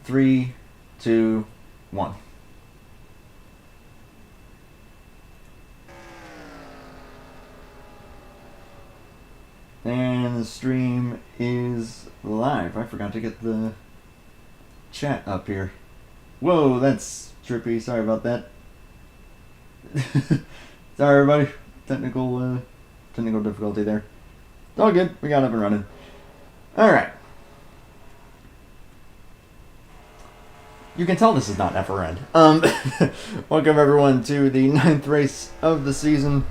3, 2, 1. And the stream is live. I forgot to get the chat up here. Whoa, that's trippy. Sorry about that. Sorry, everybody. Technical difficulty there. It's all good. We got up and running. All right. You can tell this is not FRN. Welcome everyone to the 9th race of the season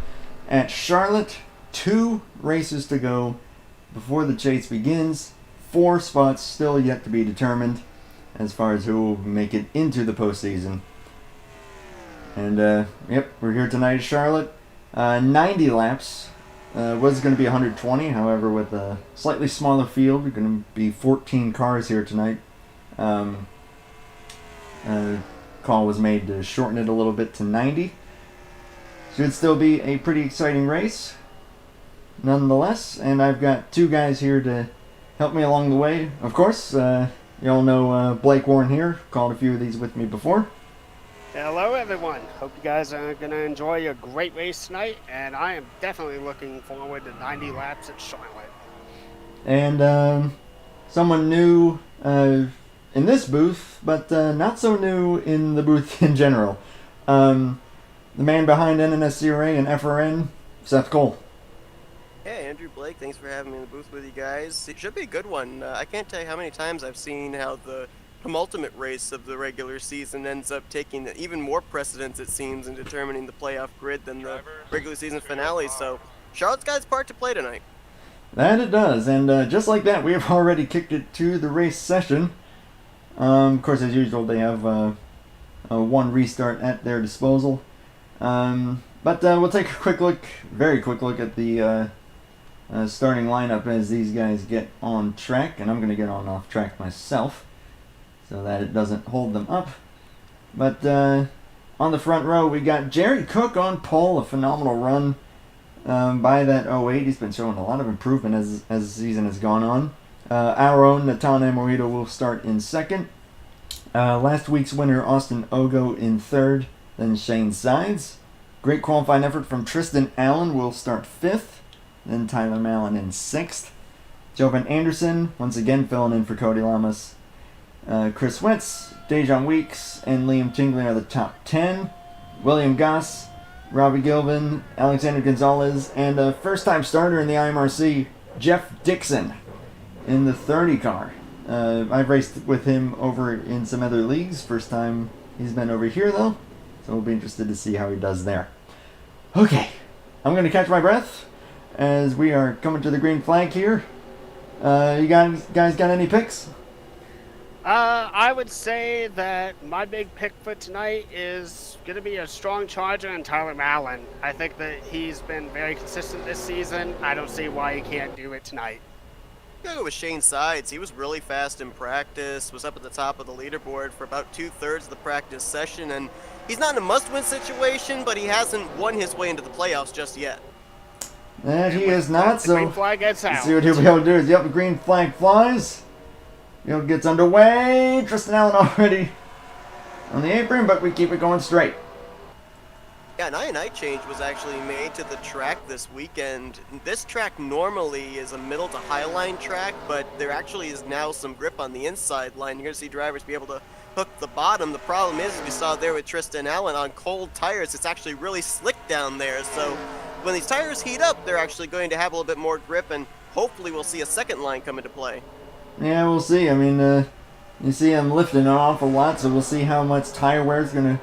at Charlotte. 2 races to go before the chase begins. 4 spots still yet to be determined as far as who will make it into the postseason. And yep, we're here tonight at Charlotte. 90 laps. Was going to be 120, however, with a slightly smaller field, we're going to be 14 cars here tonight. Call was made to shorten it a little bit to 90. Should still be a pretty exciting race, nonetheless. And I've got 2 guys here to help me along the way. Of course, you all know Blake Warren here. Called a few of these with me before. Hello everyone, hope you guys are going to enjoy a great race tonight, and I am definitely looking forward to 90 laps at Charlotte. And someone new in this booth, but not so new in the booth in general. The man behind NNSCRA and FRN, Seth Cole. Hey, Andrew Blake, thanks for having me in the booth with you guys. It should be a good one. I can't tell you how many times I've seen how the penultimate race of the regular season ends up taking even more precedence, it seems, in determining the playoff grid than the regular season finale. So Charlotte's got its part to play tonight. That it does, and just like that, we have already kicked it to the race session. Of course, as usual, they have one restart at their disposal. But we'll take a very quick look at the starting lineup as these guys get on track, and I'm going to get on off track myself, so that it doesn't hold them up. But on the front row, we got Jerry Cook on pole, a phenomenal run by that 08. He's been showing a lot of improvement as the season has gone on. Our own Natan Amorito will start in second. Last week's winner, Austin Ogo, in third. Then Shane Sides. Great qualifying effort from Tristan Allen will start fifth. Then Tyler Mallon in sixth. Jovan Anderson, once again filling in for Cody Lamas. Chris Wentz, Dejan Weeks, and Liam Tingley are the top 10. William Goss, Robbie Gilvin, Alexander Gonzalez, and a first-time starter in the IMRC, Jeff Dixon, in the 30 car. I've raced with him over in some other leagues. First time he's been over here, though. So we'll be interested to see how he does there. Okay, I'm going to catch my breath as we are coming to the green flag here. You guys got any picks? I would say that my big pick for tonight is going to be a strong charger in Tyler Mallon. I think that he's been very consistent this season. I don't see why he can't do it tonight. I'm going to go with Shane Sides. He was really fast in practice, was up at the top of the leaderboard for about 2/3 of the practice session, and he's not in a must-win situation, but he hasn't won his way into the playoffs just yet. And he is not, so green flag gets out. Let's see what he'll be able to do. Yep, the green flag flies. Field gets underway. Tristan Allen already on the apron, but we keep it going straight. Yeah, an I change was actually made to the track this weekend. This track normally is a middle to high line track, but there actually is now some grip on the inside line. You're going to see drivers be able to hook the bottom. The problem is, as we saw there with Tristan Allen, on cold tires, it's actually really slick down there. So when these tires heat up, they're actually going to have a little bit more grip, and hopefully we'll see a second line come into play. Yeah, we'll see. I mean, you see him lifting an awful lot, so we'll see how much tire wear is going to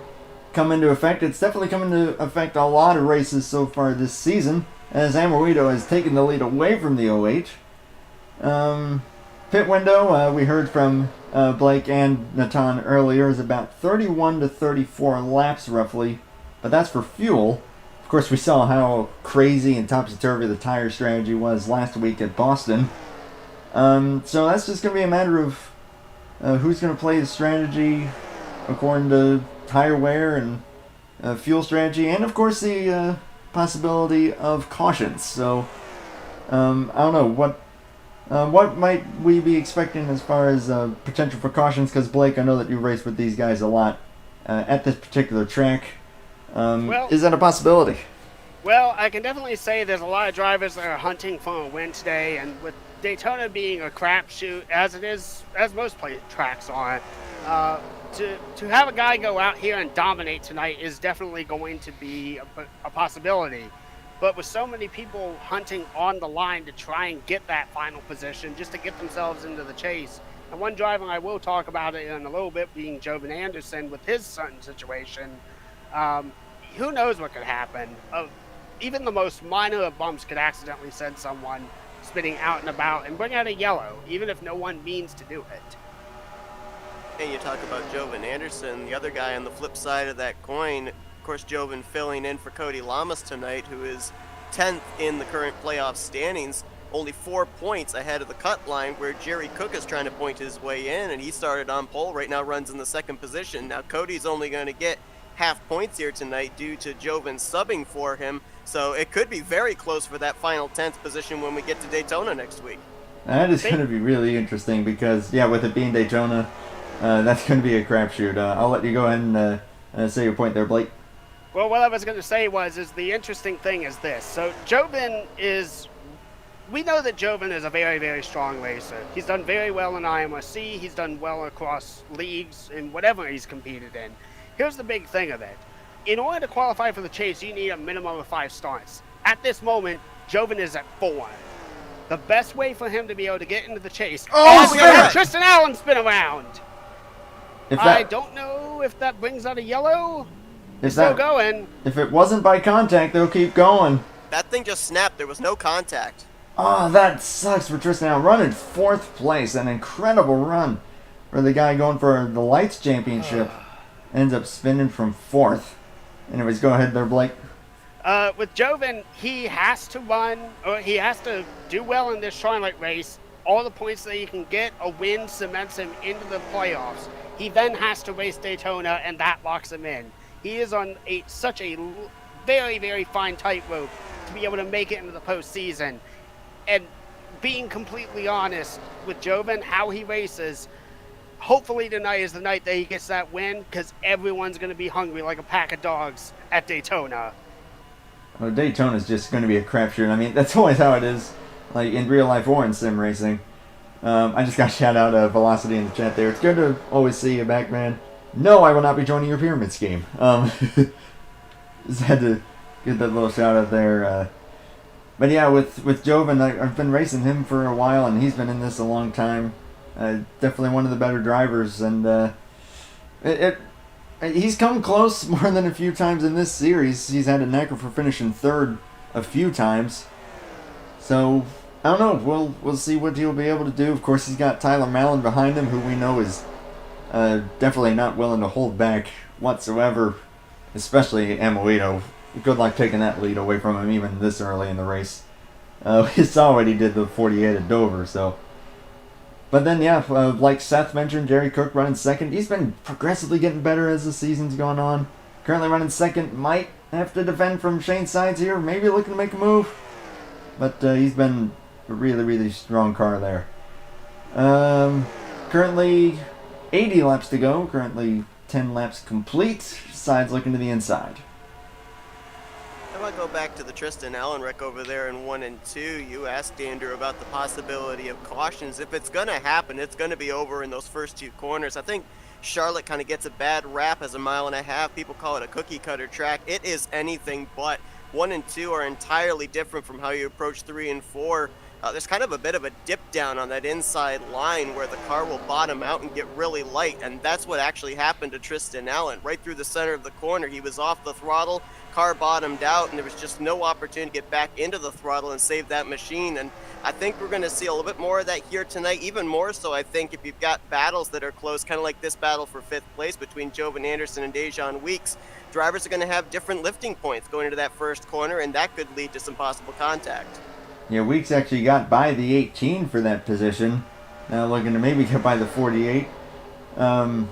come into effect. It's definitely come into effect a lot of races so far this season, as Amorito has taken the lead away from the 08. Pit window, we heard from Blake and Natan earlier, is about 31 to 34 laps roughly, but that's for fuel. Of course, we saw how crazy and topsy-turvy the tire strategy was last week at Boston. So that's just going to be a matter of who's going to play the strategy according to tire wear and fuel strategy, and of course the possibility of cautions. So I don't know What might we be expecting as far as potential for cautions? Because Blake, I know that you race with these guys a lot at this particular track. Is that a possibility? Well, I can definitely say there's a lot of drivers that are hunting for a win today, and with Daytona being a crapshoot, as it is, as most tracks are, to have a guy go out here and dominate tonight is definitely going to be a possibility. But with so many people hunting on the line to try and get that final position, just to get themselves into the chase, and one driver I will talk about it in a little bit being Jovan Anderson with his Sutton situation, who knows what could happen. Even the most minor of bumps could accidentally send someone spinning out and about and bring out a yellow, even if no one means to do it. And you talk about Jovan Anderson, the other guy on the flip side of that coin. Of course, Jovan filling in for Cody Lamas tonight, who is 10th in the current playoff standings, only 4 points ahead of the cut line, where Jerry Cook is trying to point his way in, and he started on pole, right now runs in the second position. Now Cody's only going to get half points here tonight due to Jovan subbing for him, so it could be very close for that final 10th position when we get to Daytona next week. That is going to be really interesting because, yeah, with it being Daytona, that's going to be a crapshoot. I'll let you go ahead and say your point there, Blake. Well, what I was going to say is the interesting thing is this. So Jovan we know that Jovan is a very, very strong racer. He's done very well in IMRC. He's done well across leagues and whatever he's competed in. Here's the big thing of it. In order to qualify for the chase, you need a minimum of 5 starts. At this moment, Jovan is at 4. The best way for him to be able to get into the chase is to have Tristan Allen spin around. I don't know if that brings out a yellow. It's still going. If it wasn't by contact, they'll keep going. That thing just snapped. There was no contact. Oh, that sucks for Tristan Allen. Running 4th place. An incredible run for the guy going for the Lights Championship. Ends up spinning from 4th. Anyways, go ahead there, Blake. With Jovan, he has to run, or he has to do well in this Charlotte race. All the points that he can get, a win cements him into the playoffs. He then has to race Daytona, and that locks him in. He is on such a very, very fine tightrope to be able to make it into the postseason. And being completely honest with Jovan, how he races, hopefully tonight is the night that he gets that win, because everyone's going to be hungry like a pack of dogs at Daytona. Well, Daytona is just going to be a crapshoot. I mean, that's always how it is, like in real life or in sim racing. I just got shout out Velocity in the chat there. It's good to always see you back, man. No, I will not be joining your pyramid scheme. Just had to get that little shout out there. But yeah, with Jovan, I've been racing him for a while, and he's been in this a long time. Definitely one of the better drivers, and he's come close more than a few times in this series. He's had a knacker for finishing 3rd a few times. So I don't know. We'll see what he'll be able to do. Of course, he's got Tyler Mallon behind him, who we know is definitely not willing to hold back whatsoever, especially Amoito. Good luck taking that lead away from him even this early in the race. We saw what he did the 48 at Dover, so. But then, yeah, like Seth mentioned, Jerry Cook running 2nd. He's been progressively getting better as the season's gone on. Currently running 2nd. Might have to defend from Shane Sides here. Maybe looking to make a move. But he's been a really, really strong car there. Currently 80 laps to go. Currently 10 laps complete. Sides looking to the inside. I want to go back to the Tristan Allen wreck over there in 1 and 2. You asked Andrew about the possibility of cautions. If it's going to happen, it's going to be over in those first 2 corners. I think Charlotte kind of gets a bad rap as a 1.5 mile. People call it a cookie cutter track. It is anything but. 1 and 2 are entirely different from how you approach 3 and 4. There's kind of a bit of a dip down on that inside line where the car will bottom out and get really light, and that's what actually happened to Tristan Allen. Right through the center of the corner, he was off the throttle, car bottomed out, and there was just no opportunity to get back into the throttle and save that machine. And I think we're going to see a little bit more of that here tonight, even more so I think if you've got battles that are close, kind of like this battle for 5th place between Jovan Anderson and Dejan Weeks. Drivers are going to have different lifting points going into that first corner, and that could lead to some possible contact. Yeah, Weeks actually got by the 18 for that position. Now looking to maybe get by the 48. And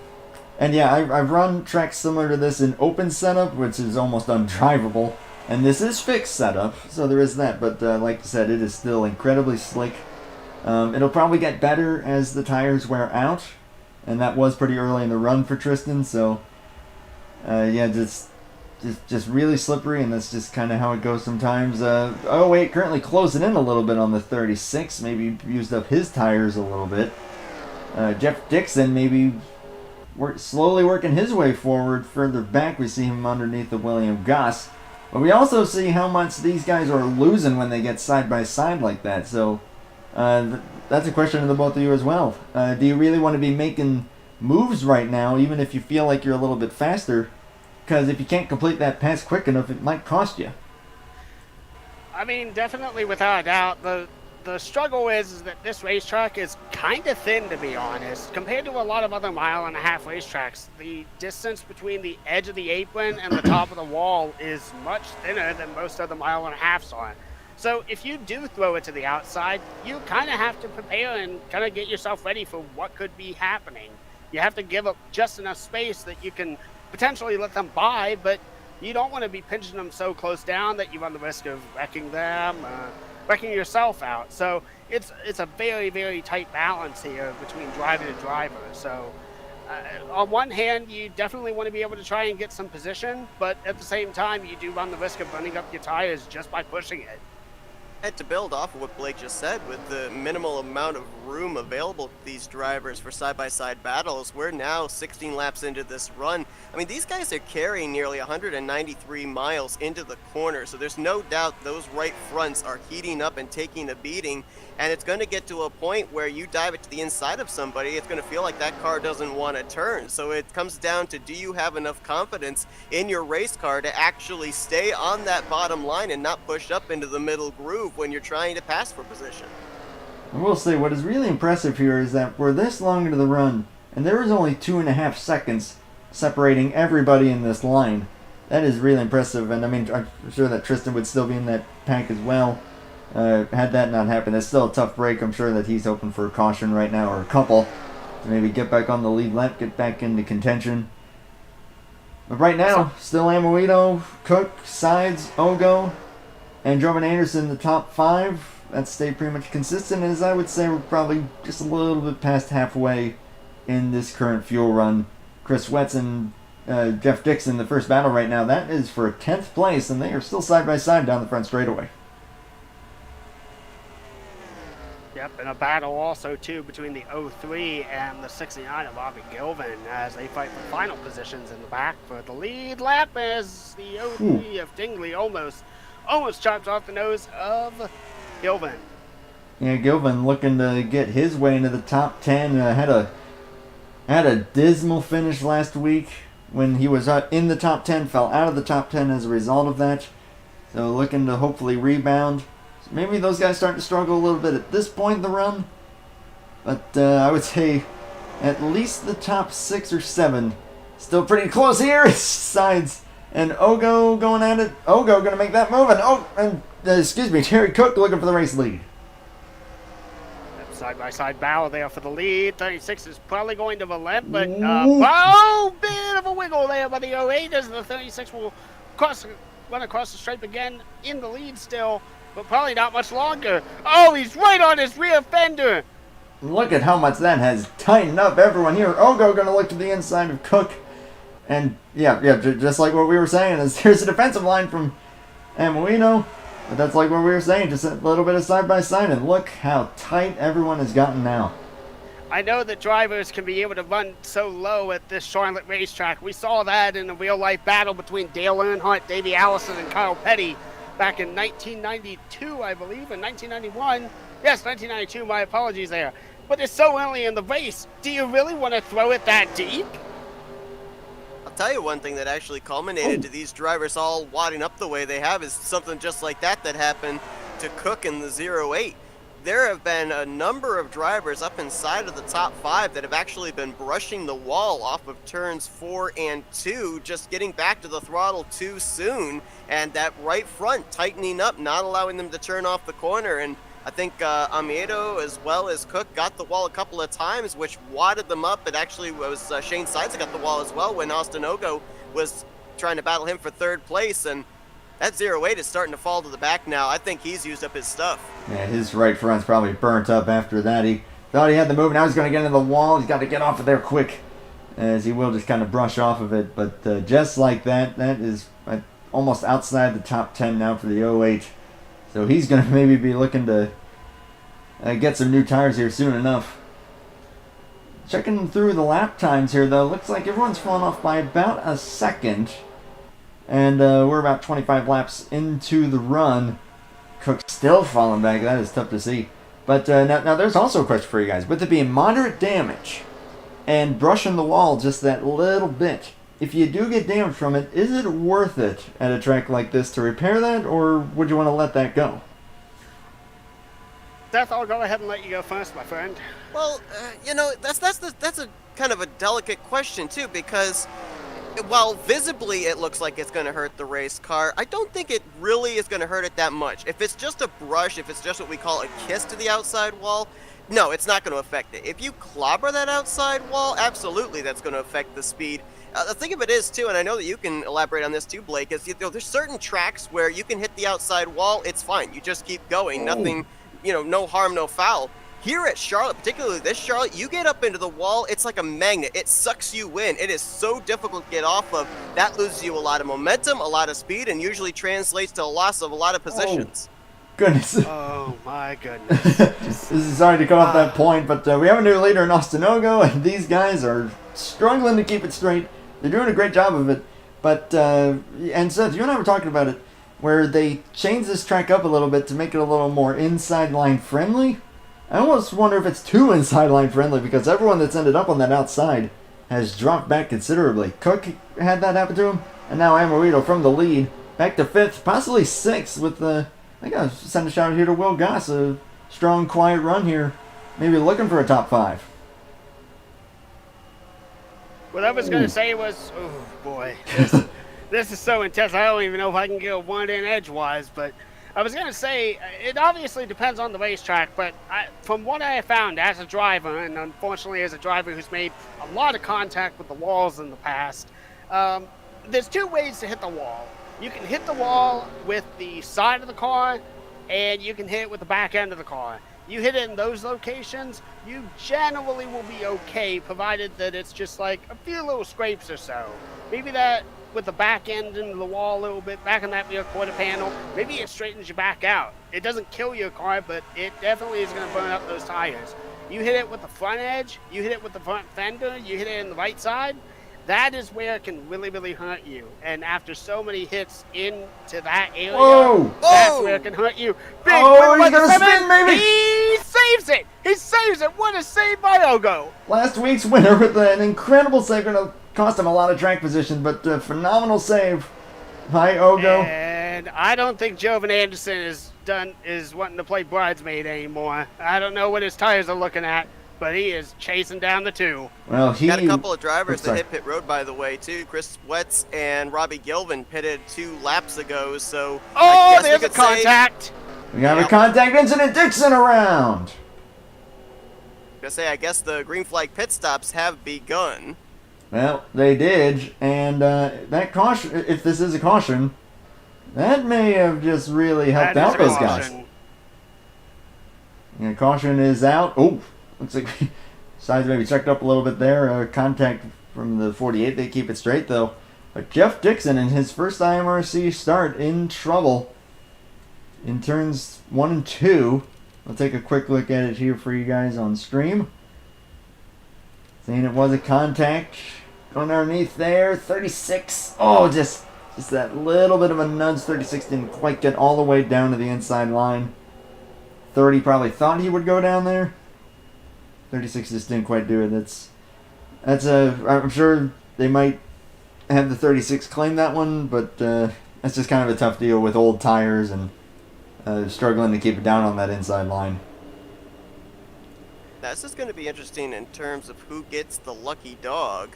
yeah, I've run tracks similar to this in open setup, which is almost undrivable. And this is fixed setup, so there is that. But like I said, it is still incredibly slick. It'll probably get better as the tires wear out, and that was pretty early in the run for Tristan. So, yeah, just really slippery, and that's just kind of how it goes sometimes. Oh wait, currently closing in a little bit on the 36. Maybe used up his tires a little bit. Jeff Dixon maybe slowly working his way forward. Further back, we see him underneath the William Goss. But we also see how much these guys are losing when they get side by side like that. So that's a question to the both of you as well. Do you really want to be making moves right now, even if you feel like you're a little bit faster? Because if you can't complete that pass quick enough, it might cost you. I mean, definitely without a doubt, the struggle is that this racetrack is kind of thin, to be honest. Compared to a lot of other mile-and-a-half racetracks, the distance between the edge of the apron and the top of the wall is much thinner than most other mile-and-a-halves are. So if you do throw it to the outside, you kind of have to prepare and kind of get yourself ready for what could be happening. You have to give up just enough space that you can potentially let them by, but you don't want to be pinching them so close down that you run the risk of wrecking them, wrecking yourself out. So it's a very, very tight balance here between driver to driver. So on one hand, you definitely want to be able to try and get some position, but at the same time, you do run the risk of running up your tires just by pushing it. And to build off of what Blake just said, with the minimal amount of room available to these drivers for side-by-side battles, we're now 16 laps into this run. I mean, these guys are carrying nearly 193 miles into the corner, so there's no doubt those right fronts are heating up and taking a beating, and it's going to get to a point where you dive it to the inside of somebody, it's going to feel like that car doesn't want to turn. So it comes down to, do you have enough confidence in your race car to actually stay on that bottom line and not push up into the middle groove when you're trying to pass for position? I will say, what is really impressive here is that we're this long into the run, and there was only 2.5 seconds separating everybody in this line. That is really impressive, and I mean, I'm sure that Tristan would still be in that pack as well. Had that not happened, it's still a tough break. I'm sure that he's hoping for a caution right now, or a couple, to maybe get back on the lead lap, get back into contention. But right now, still Amoito, Cook, Sides, Ogo, and Jovan Anderson, the top 5. That stayed pretty much consistent, as I would say we're probably just a little bit past halfway in this current fuel run. Chris Wetz and Jeff Dixon, the first battle right now, that is for 10th place, and they are still side by side down the front straightaway. Yep, and a battle also, too, between the 03 and the 69 of Bobby Gilvin as they fight for final positions in the back for the lead lap, as the 03 of Dingley almost chops off the nose of Gilvin. Yeah, Gilvin looking to get his way into the top 10. Had a dismal finish last week when he was in the top 10, fell out of the top 10 as a result of that. So looking to hopefully rebound. Maybe those guys start to struggle a little bit at this point in the run. But I would say at least the top 6 or 7. Still pretty close here. Sides and Ogo going at it. Ogo going to make that move. And Terry Cook looking for the race lead. Side-by-side battle there for the lead. 36 is probably going to relent, but bit of a wiggle there by the 08 as the 36 will run across the stripe again in the lead still. But probably not much longer. Oh, he's right on his rear fender. Look at how much that has tightened up everyone here. Ogo going to look to the inside of Cook. And, yeah, just like what we were saying, is there's a defensive line from Amoino. But that's like what we were saying, just a little bit of side-by-side. And look how tight everyone has gotten now. I know that drivers can be able to run so low at this Charlotte racetrack. We saw that in a real-life battle between Dale Earnhardt, Davey Allison, and Kyle Petty back in 1992, I believe, and 1991. Yes, 1992, my apologies there. But it's so early in the race. Do you really want to throw it that deep? I'll tell you one thing that actually culminated to these drivers all wadding up the way they have is something just like that happened to Cook in the 08. There have been a number of drivers up inside of the top 5 that have actually been brushing the wall off of turns 4 and 2, just getting back to the throttle too soon, and that right front tightening up, not allowing them to turn off the corner. And I think Amiedo as well as Cook got the wall a couple of times, which wadded them up. It actually was Shane Sides that got the wall as well when Austin Ogo was trying to battle him for 3rd place. And that 08 is starting to fall to the back now. I think he's used up his stuff. Yeah, his right front's probably burnt up after that. He thought he had the move. Now he's going to get into the wall. He's got to get off of there quick, as he will just kind of brush off of it. But just like that, that is almost outside the top 10 now for the 08. So he's going to maybe be looking to get some new tires here soon enough. Checking through the lap times here, though, looks like everyone's fallen off by about a second. And we're about 25 laps into the run. Cook's still falling back. That is tough to see. But now there's also a question for you guys. With it being moderate damage and brushing the wall just that little bit, if you do get damage from it, is it worth it at a track like this to repair that, or would you want to let that go? Seth, I'll go ahead and let you go first, my friend. Well, that's a kind of a delicate question too, because while visibly it looks like it's going to hurt the race car, I don't think it really is going to hurt it that much. If it's just a brush, if it's just what we call a kiss to the outside wall, no, it's not going to affect it. If you clobber that outside wall, absolutely that's going to affect the speed. The thing of it is, too, and I know that you can elaborate on this too, Blake, is there's certain tracks where you can hit the outside wall, it's fine. You just keep going. Nothing, no harm, no foul. Here at Charlotte, particularly this Charlotte, you get up into the wall, it's like a magnet. It sucks you in. It is so difficult to get off of. That loses you a lot of momentum, a lot of speed, and usually translates to a loss of a lot of positions. Goodness. Oh, my goodness. Sorry to cut off that point, but we have a new leader in Ostinogo, and these guys are struggling to keep it straight. They're doing a great job of it. But, and Seth, you and I were talking about it, where they changed this track up a little bit to make it a little more inside line friendly. I almost wonder if it's too inside line friendly, because everyone that's ended up on that outside has dropped back considerably. Cook had that happen to him, and now Amarillo from the lead back to 5th, possibly 6th with the... I gotta send a shout out here to Will Goss, a strong, quiet run here, maybe looking for a top 5. What I was going to say was, oh boy, this is so intense. I don't even know if I can get one in edgewise, but I was going to say, it obviously depends on the racetrack, but from what I have found as a driver, and unfortunately as a driver who's made a lot of contact with the walls in the past, there's 2 ways to hit the wall. You can hit the wall with the side of the car, and you can hit it with the back end of the car. You hit it in those locations, you generally will be okay, provided that it's just like a few little scrapes or so. Maybe that with the back end into the wall a little bit, back on that rear quarter panel, maybe it straightens you back out. It doesn't kill your car, but it definitely is going to burn up those tires. You hit it with the front edge, you hit it with the front fender, you hit it in the right side, that is where it can really, really hurt you. And after so many hits into that area, that's where it can hurt you. Big he's going to spin, maybe! He saves it! He saves it! What a save by Ogo! Last week's winner with an incredible save. Going to cost him a lot of track position, but a phenomenal save by Ogo. And I don't think Jovan Anderson is wanting to play bridesmaid anymore. I don't know what his tires are looking at, but he is chasing down the 2. Well, he got a couple of drivers that hit pit road, by the way, too. Chris Wetz and Robbie Gilvin pitted 2 laps ago, so there's a contact. We have a contact incident. Dixon around. I guess the green flag pit stops have begun. Well, they did, and that caution, if this is a caution, that may have just really helped out those guys. And caution is out. Oh, looks like sides maybe checked up a little bit there. Contact from the 48. They keep it straight, though. But Jeff Dixon, in his first IMRC start, in trouble in turns 1 and 2. I'll take a quick look at it here for you guys on stream. Saying it was a contact. Going underneath there. 36. Oh, just that little bit of a nudge. 36 didn't quite get all the way down to the inside line. 30 probably thought he would go down there. 36 just didn't quite do it. I'm sure they might have the 36 claim that one, but that's just kind of a tough deal with old tires and struggling to keep it down on that inside line. That's just going to be interesting in terms of who gets the lucky dog,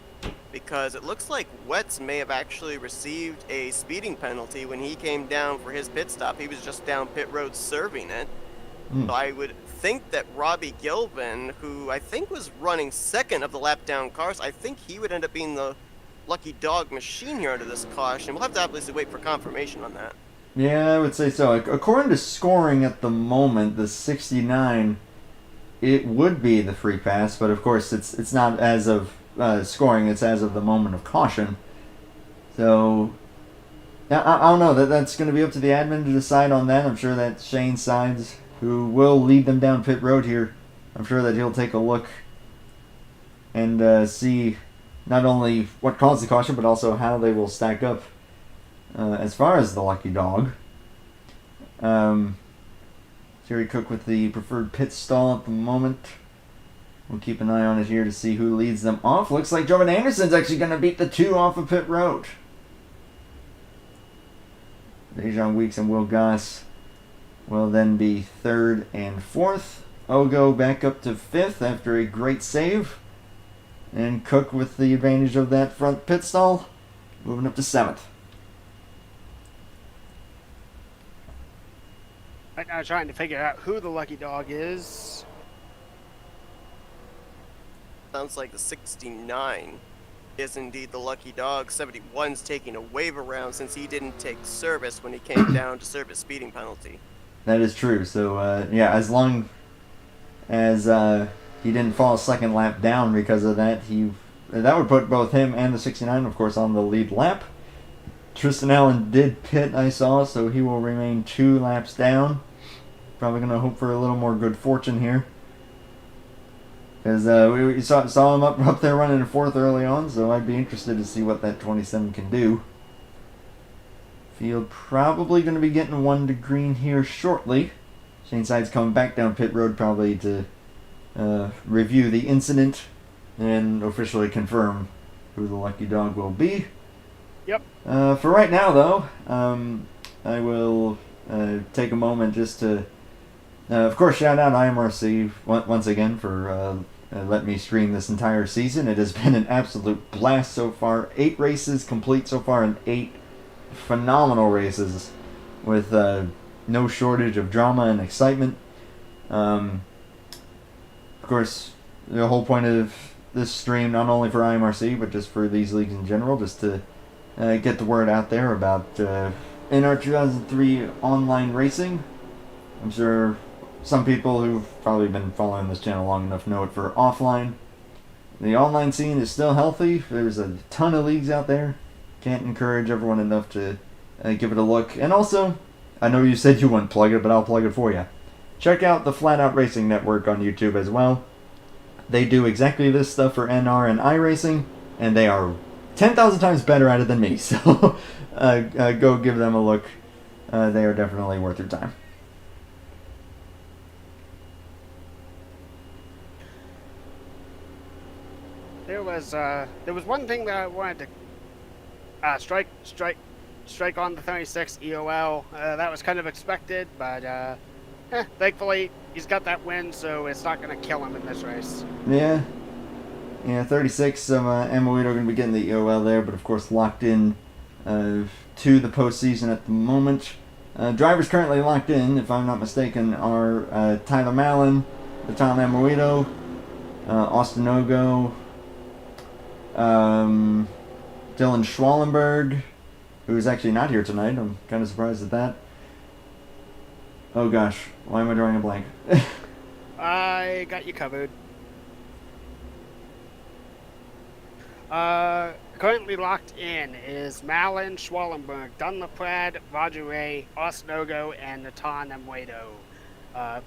because it looks like Wetz may have actually received a speeding penalty when he came down for his pit stop. He was just down pit road serving it. So I would think that Robbie Gilvin, who I think was running second of the lap down cars, I think he would end up being the lucky dog machine here under this caution. We'll have to obviously wait for confirmation on that. Yeah, I would say so. According to scoring at the moment, the 69, it would be the free pass, but of course it's not as of scoring. It's as of the moment of caution. So I don't know. That's going to be up to the admin to decide on that. I'm sure that Shane Sides, who will lead them down pit road here, I'm sure that he'll take a look and see not only what caused the caution, but also how they will stack up as far as the lucky dog. Jerry Cook with the preferred pit stall at the moment. We'll keep an eye on it here to see who leads them off. Looks like Jordan Anderson's actually going to beat the two off of pit road. Dejan Weeks and Will Goss will then be third and fourth. Ogo back up to fifth after a great save. And Cook with the advantage of that front pit stall, moving up to seventh. Right now, trying to figure out who the lucky dog is. Sounds like the 69 is indeed the lucky dog. 71's taking a wave around since he didn't take service when he came down to serve his speeding penalty. That is true. So, yeah, as long as he didn't fall a second lap down because of that, that would put both him and the 69, of course, on the lead lap. Tristan Allen did pit, I saw, so he will remain 2 laps down. Probably going to hope for a little more good fortune here. Because we saw him up there running in fourth early on, so I'd be interested to see what that 27 can do. Field probably going to be getting one to green here shortly. Shane Sides coming back down pit road probably to review the incident and officially confirm who the lucky dog will be. Yep. For right now, though, I will take a moment just to, of course, shout out IMRC once again for letting me stream this entire season. It has been an absolute blast so far. 8 races complete so far, and 8 phenomenal races with no shortage of drama and excitement. Of course, the whole point of this stream, not only for IMRC, but just for these leagues in general, just to get the word out there about NR 2003 online racing. I'm sure some people who've probably been following this channel long enough know it for offline. The online scene is still healthy. There's a ton of leagues out there. Can't encourage everyone enough to give it a look. And also, I know you said you wouldn't plug it, but I'll plug it for you. Check out the Flat Out Racing Network on YouTube as well. They do exactly this stuff for NR and iRacing, and they are 10,000 times better at it than me. So go give them a look. They are definitely worth your time. There was one thing that I wanted to strike on the 36 EOL. That was kind of expected, but thankfully he's got that win, so it's not going to kill him in this race. Yeah, 36. Amoedo going to be getting the EOL there, but of course locked in to the postseason at the moment. Drivers currently locked in, if I'm not mistaken, are Tyler Mallon, Tom Amoedo, Austin Ogo, Dylan Schwallenberg, who's actually not here tonight. I'm kind of surprised at that. Oh gosh, why am I drawing a blank? I got you covered. Currently locked in is Malin, Schwallenberg, Dunlaprad, Roger Ray, Osnogo, and Natan Amuedo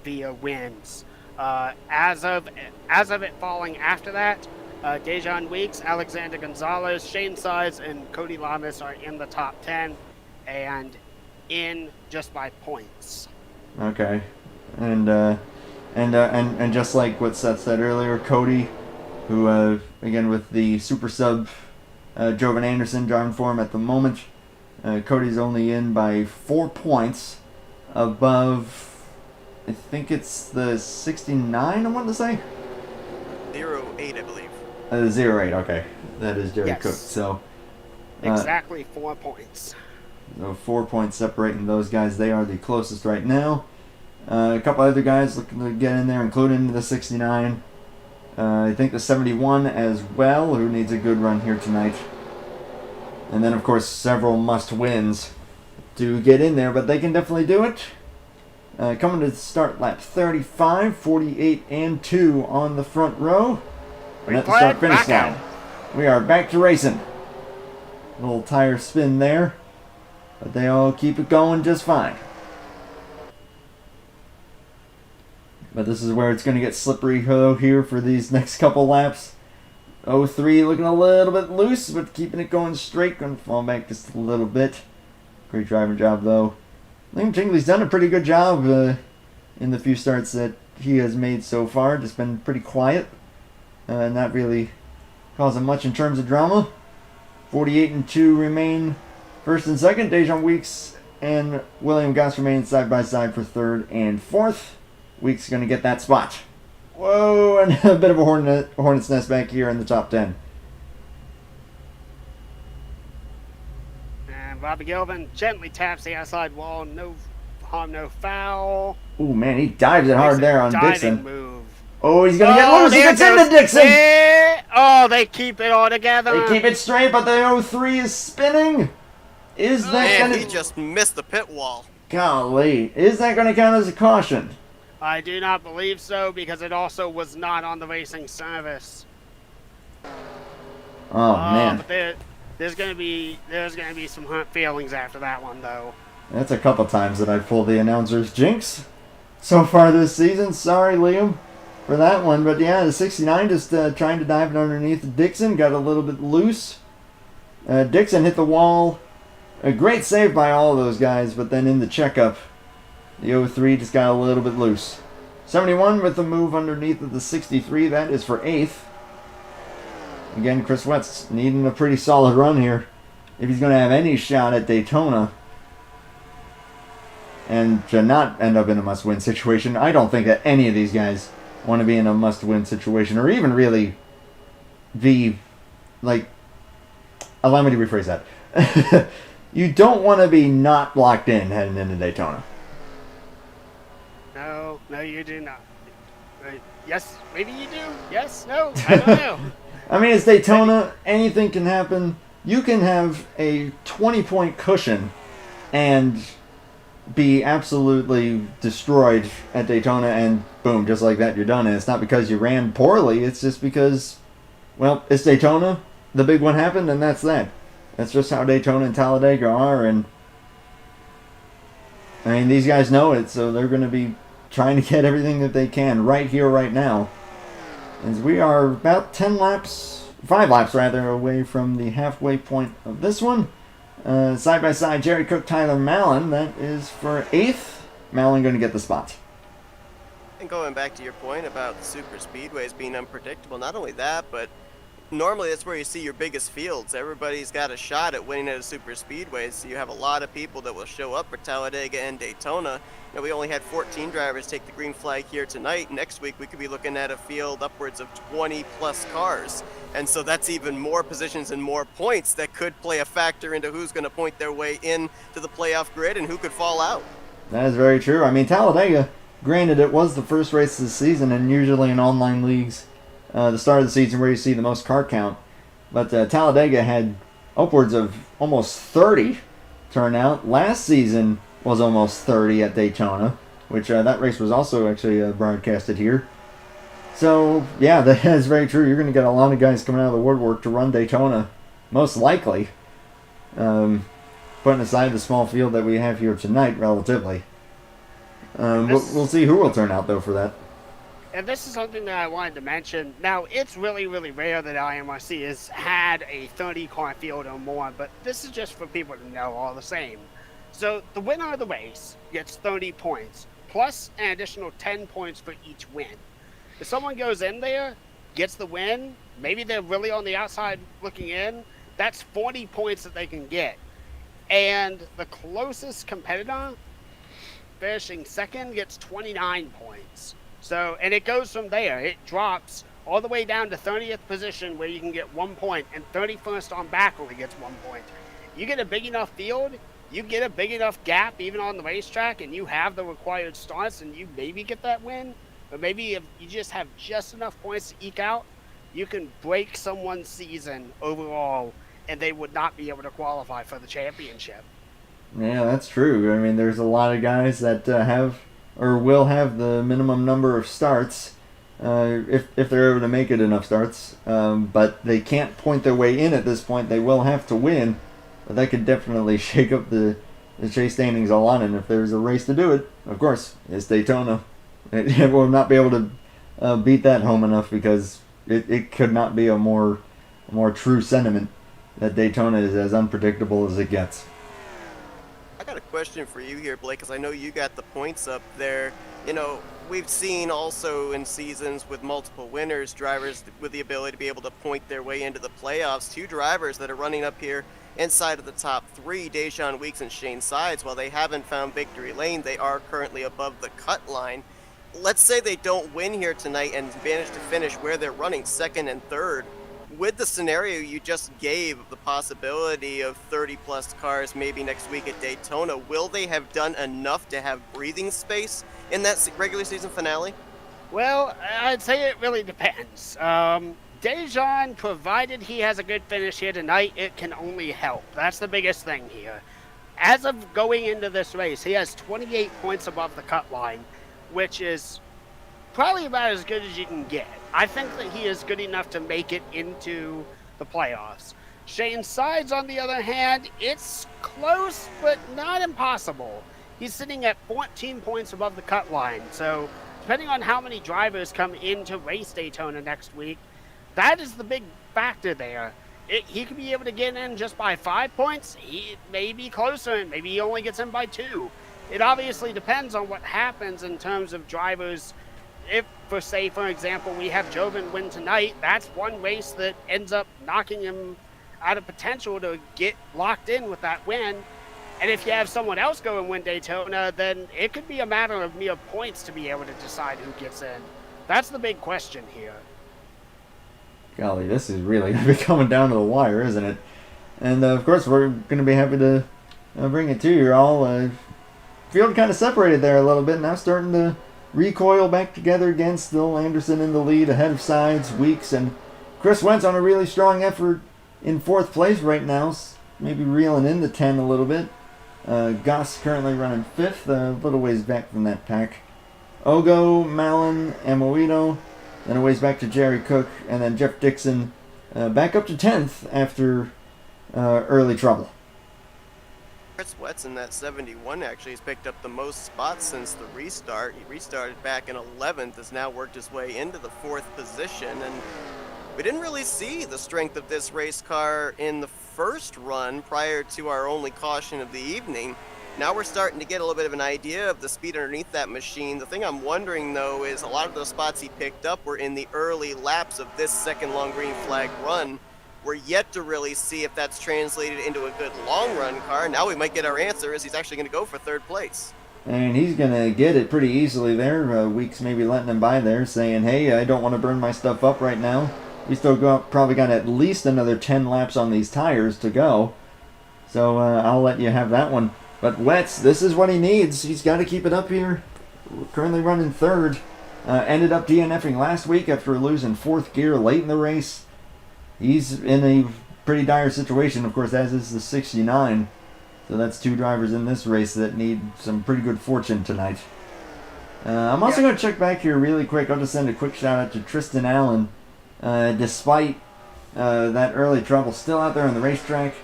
via wins. As of it falling after that, Dejan Weeks, Alexander Gonzalez, Shane Sides, and Cody Lamas are in the top 10 and in just by points. Okay, and just like what Seth said earlier, Cody, who again with the super sub Jovan Anderson driving for him at the moment, Cody's only in by 4 points above, I think it's the 69. I want to say 0-8, I believe. 0-8. Okay, that is Jerry Yes. Cook. So Exactly 4 points. so 4 points separating those guys. They are the closest right now. A couple other guys looking to get in there, including the 69. I think the 71 as well, who needs a good run here tonight. And then, of course, several must-wins to get in there, but they can definitely do it. Coming to start lap 35, 48 and 2 on the front row. And at the start finish line, we are back to racing. Little tire spin there, but they all keep it going just fine. But this is where it's going to get slippery here for these next couple laps. 03 looking a little bit loose, but keeping it going straight. Going to fall back just a little bit. Great driving job, though. I think Jingley's done a pretty good job in the few starts that he has made so far. Just been pretty quiet. Not really causing much in terms of drama. 48 and 2 remain first and second. Dejan Weeks and William Goss remain side by side for third and fourth. Weeks going to get that spot. Whoa, and a bit of a hornet's nest back here in the top 10. And Robbie Gilvin gently taps the outside wall. No harm, no foul. Ooh, man, he dives it hard there on Dixon. Move. Oh, he's going to get loose. He gets into Dixon. Yeah. Oh, they keep it all together. They keep it straight, but the 03 is spinning. Is that going to... he just missed the pit wall. Golly. Is that going to count as a caution? I do not believe so, because it also was not on the racing service. Oh, man. But there's gonna be some hurt feelings after that one, though. That's a couple times that I've pulled the announcer's jinx so far this season. Sorry, Liam, for that one. But yeah, the 69 just trying to dive it underneath Dixon. Got a little bit loose. Dixon hit the wall. A great save by all of those guys, but then in the checkup, the 03 just got a little bit loose. 71 with the move underneath of the 63. That is for 8th. Again, Chris Wetz needing a pretty solid run here if he's going to have any shot at Daytona and to not end up in a must-win situation. I don't think that any of these guys want to be in a must-win situation or even really be, like... allow me to rephrase that. You don't want to be not locked in heading into Daytona. No, you do not. Yes, maybe you do. Yes, no, I don't know. I mean, it's Daytona. Anything can happen. You can have a 20-point cushion and be absolutely destroyed at Daytona, and boom, just like that, you're done. And it's not because you ran poorly. It's just because, well, it's Daytona. The big one happened, and that's that. That's just how Daytona and Talladega are, and I mean, these guys know it, so they're going to be trying to get everything that they can right here, right now. As we are about 5 laps away from the halfway point of this one. Side by side, Jerry Cook, Tyler Mallon. That is for 8th. Mallon going to get the spot. And going back to your point about the super speedways being unpredictable, not only that, but normally that's where you see your biggest fields. Everybody's got a shot at winning at a super speedway, so you have a lot of people that will show up for Talladega and Daytona. You know, we only had 14 drivers take the green flag here tonight. Next week we could be looking at a field upwards of 20 plus cars, and so that's even more positions and more points that could play a factor into who's going to point their way in to the playoff grid and who could fall out. That is very true. I mean, Talladega, granted, it was the first race of the season, and usually in online leagues, the start of the season where you see the most car count. But Talladega had upwards of almost 30 turnout. Last season was almost 30 at Daytona, which that race was also actually broadcasted here. So, yeah, that is very true. You're going to get a lot of guys coming out of the woodwork to run Daytona, most likely. Putting aside the small field that we have here tonight, relatively. We'll see who will turn out, though, for that. And this is something that I wanted to mention. Now, it's really, really rare that IMRC has had a 30-car field or more, but this is just for people to know all the same. So, the winner of the race gets 30 points, plus an additional 10 points for each win. If someone goes in there, gets the win, maybe they're really on the outside looking in, that's 40 points that they can get. And the closest competitor, finishing second, gets 29 points. So, and it goes from there. It drops all the way down to 30th position where you can get 1 point, and 31st on back only gets 1 point. You get a big enough field, you get a big enough gap even on the racetrack, and you have the required starts, and you maybe get that win. But maybe if you just have just enough points to eke out, you can break someone's season overall, and they would not be able to qualify for the championship. Yeah, that's true. I mean, there's a lot of guys that have or will have the minimum number of starts, if they're able to make it enough starts. But they can't point their way in at this point. They will have to win, but that could definitely shake up the chase standings a lot. And if there's a race to do it, of course, it's Daytona. It will not be able to beat that home enough, because it could not be a more true sentiment that Daytona is as unpredictable as it gets. I got a question for you here, Blake, because I know you got the points up there. You know, we've seen also in seasons with multiple winners, drivers with the ability to be able to point their way into the playoffs. Two drivers that are running up here inside of the top three, Dejan Weeks and Shane Sides. While they haven't found victory lane, they are currently above the cut line. Let's say they don't win here tonight and manage to finish where they're running, second and third. With the scenario you just gave of the possibility of 30 plus cars maybe next week at Daytona, will they have done enough to have breathing space in that regular season finale? Well, I'd say it really depends. Dejan, provided he has a good finish here tonight, it can only help. That's the biggest thing here. As of going into this race, he has 28 points above the cut line, which is probably about as good as you can get. I think that he is good enough to make it into the playoffs. Shane Sides, on the other hand, it's close, but not impossible. He's sitting at 14 points above the cut line, so depending on how many drivers come in to race Daytona next week, that is the big factor there. He could be able to get in just by 5 points. He may be closer, and maybe he only gets in by 2. It obviously depends on what happens in terms of drivers. If, for example, we have Jovan win tonight, that's one race that ends up knocking him out of potential to get locked in with that win. And if you have someone else go and win Daytona, then it could be a matter of mere points to be able to decide who gets in. That's the big question here. Golly, this is really going to be coming down to the wire, isn't it? And of course, we're going to be happy to bring it to you all. Field kind of separated there a little bit, now starting to recoil back together again. Still Anderson in the lead, ahead of Sides, Weeks, and Chris Wentz on a really strong effort in 4th place right now, maybe reeling in the 10 a little bit. Goss currently running 5th, a little ways back from that pack. Ogo, Malin, Amoito, then a ways back to Jerry Cook, and then Jeff Dixon back up to 10th after early trouble. Chris Wentz in that 71 actually has picked up the most spots since the restart. He restarted back in 11th, has now worked his way into the 4th position, and we didn't really see the strength of this race car in the first run prior to our only caution of the evening. Now we're starting to get a little bit of an idea of the speed underneath that machine. The thing I'm wondering, though, is a lot of those spots he picked up were in the early laps of this second long green flag run. We're yet to really see if that's translated into a good long-run car. Now we might get our answer, as he's actually going to go for 3rd place. And he's going to get it pretty easily there. Weeks maybe letting him by there, saying, hey, I don't want to burn my stuff up right now. We still probably got at least another 10 laps on these tires to go. So I'll let you have that one. But Wentz, this is what he needs. He's got to keep it up here. We're currently running 3rd. Ended up DNFing last week after losing 4th gear late in the race. He's in a pretty dire situation, of course, as is the 69. So that's 2 drivers in this race that need some pretty good fortune tonight. I'm also going to check back here really quick. I'll just send a quick shout out to Tristan Allen. Despite that early trouble, still out there on the racetrack.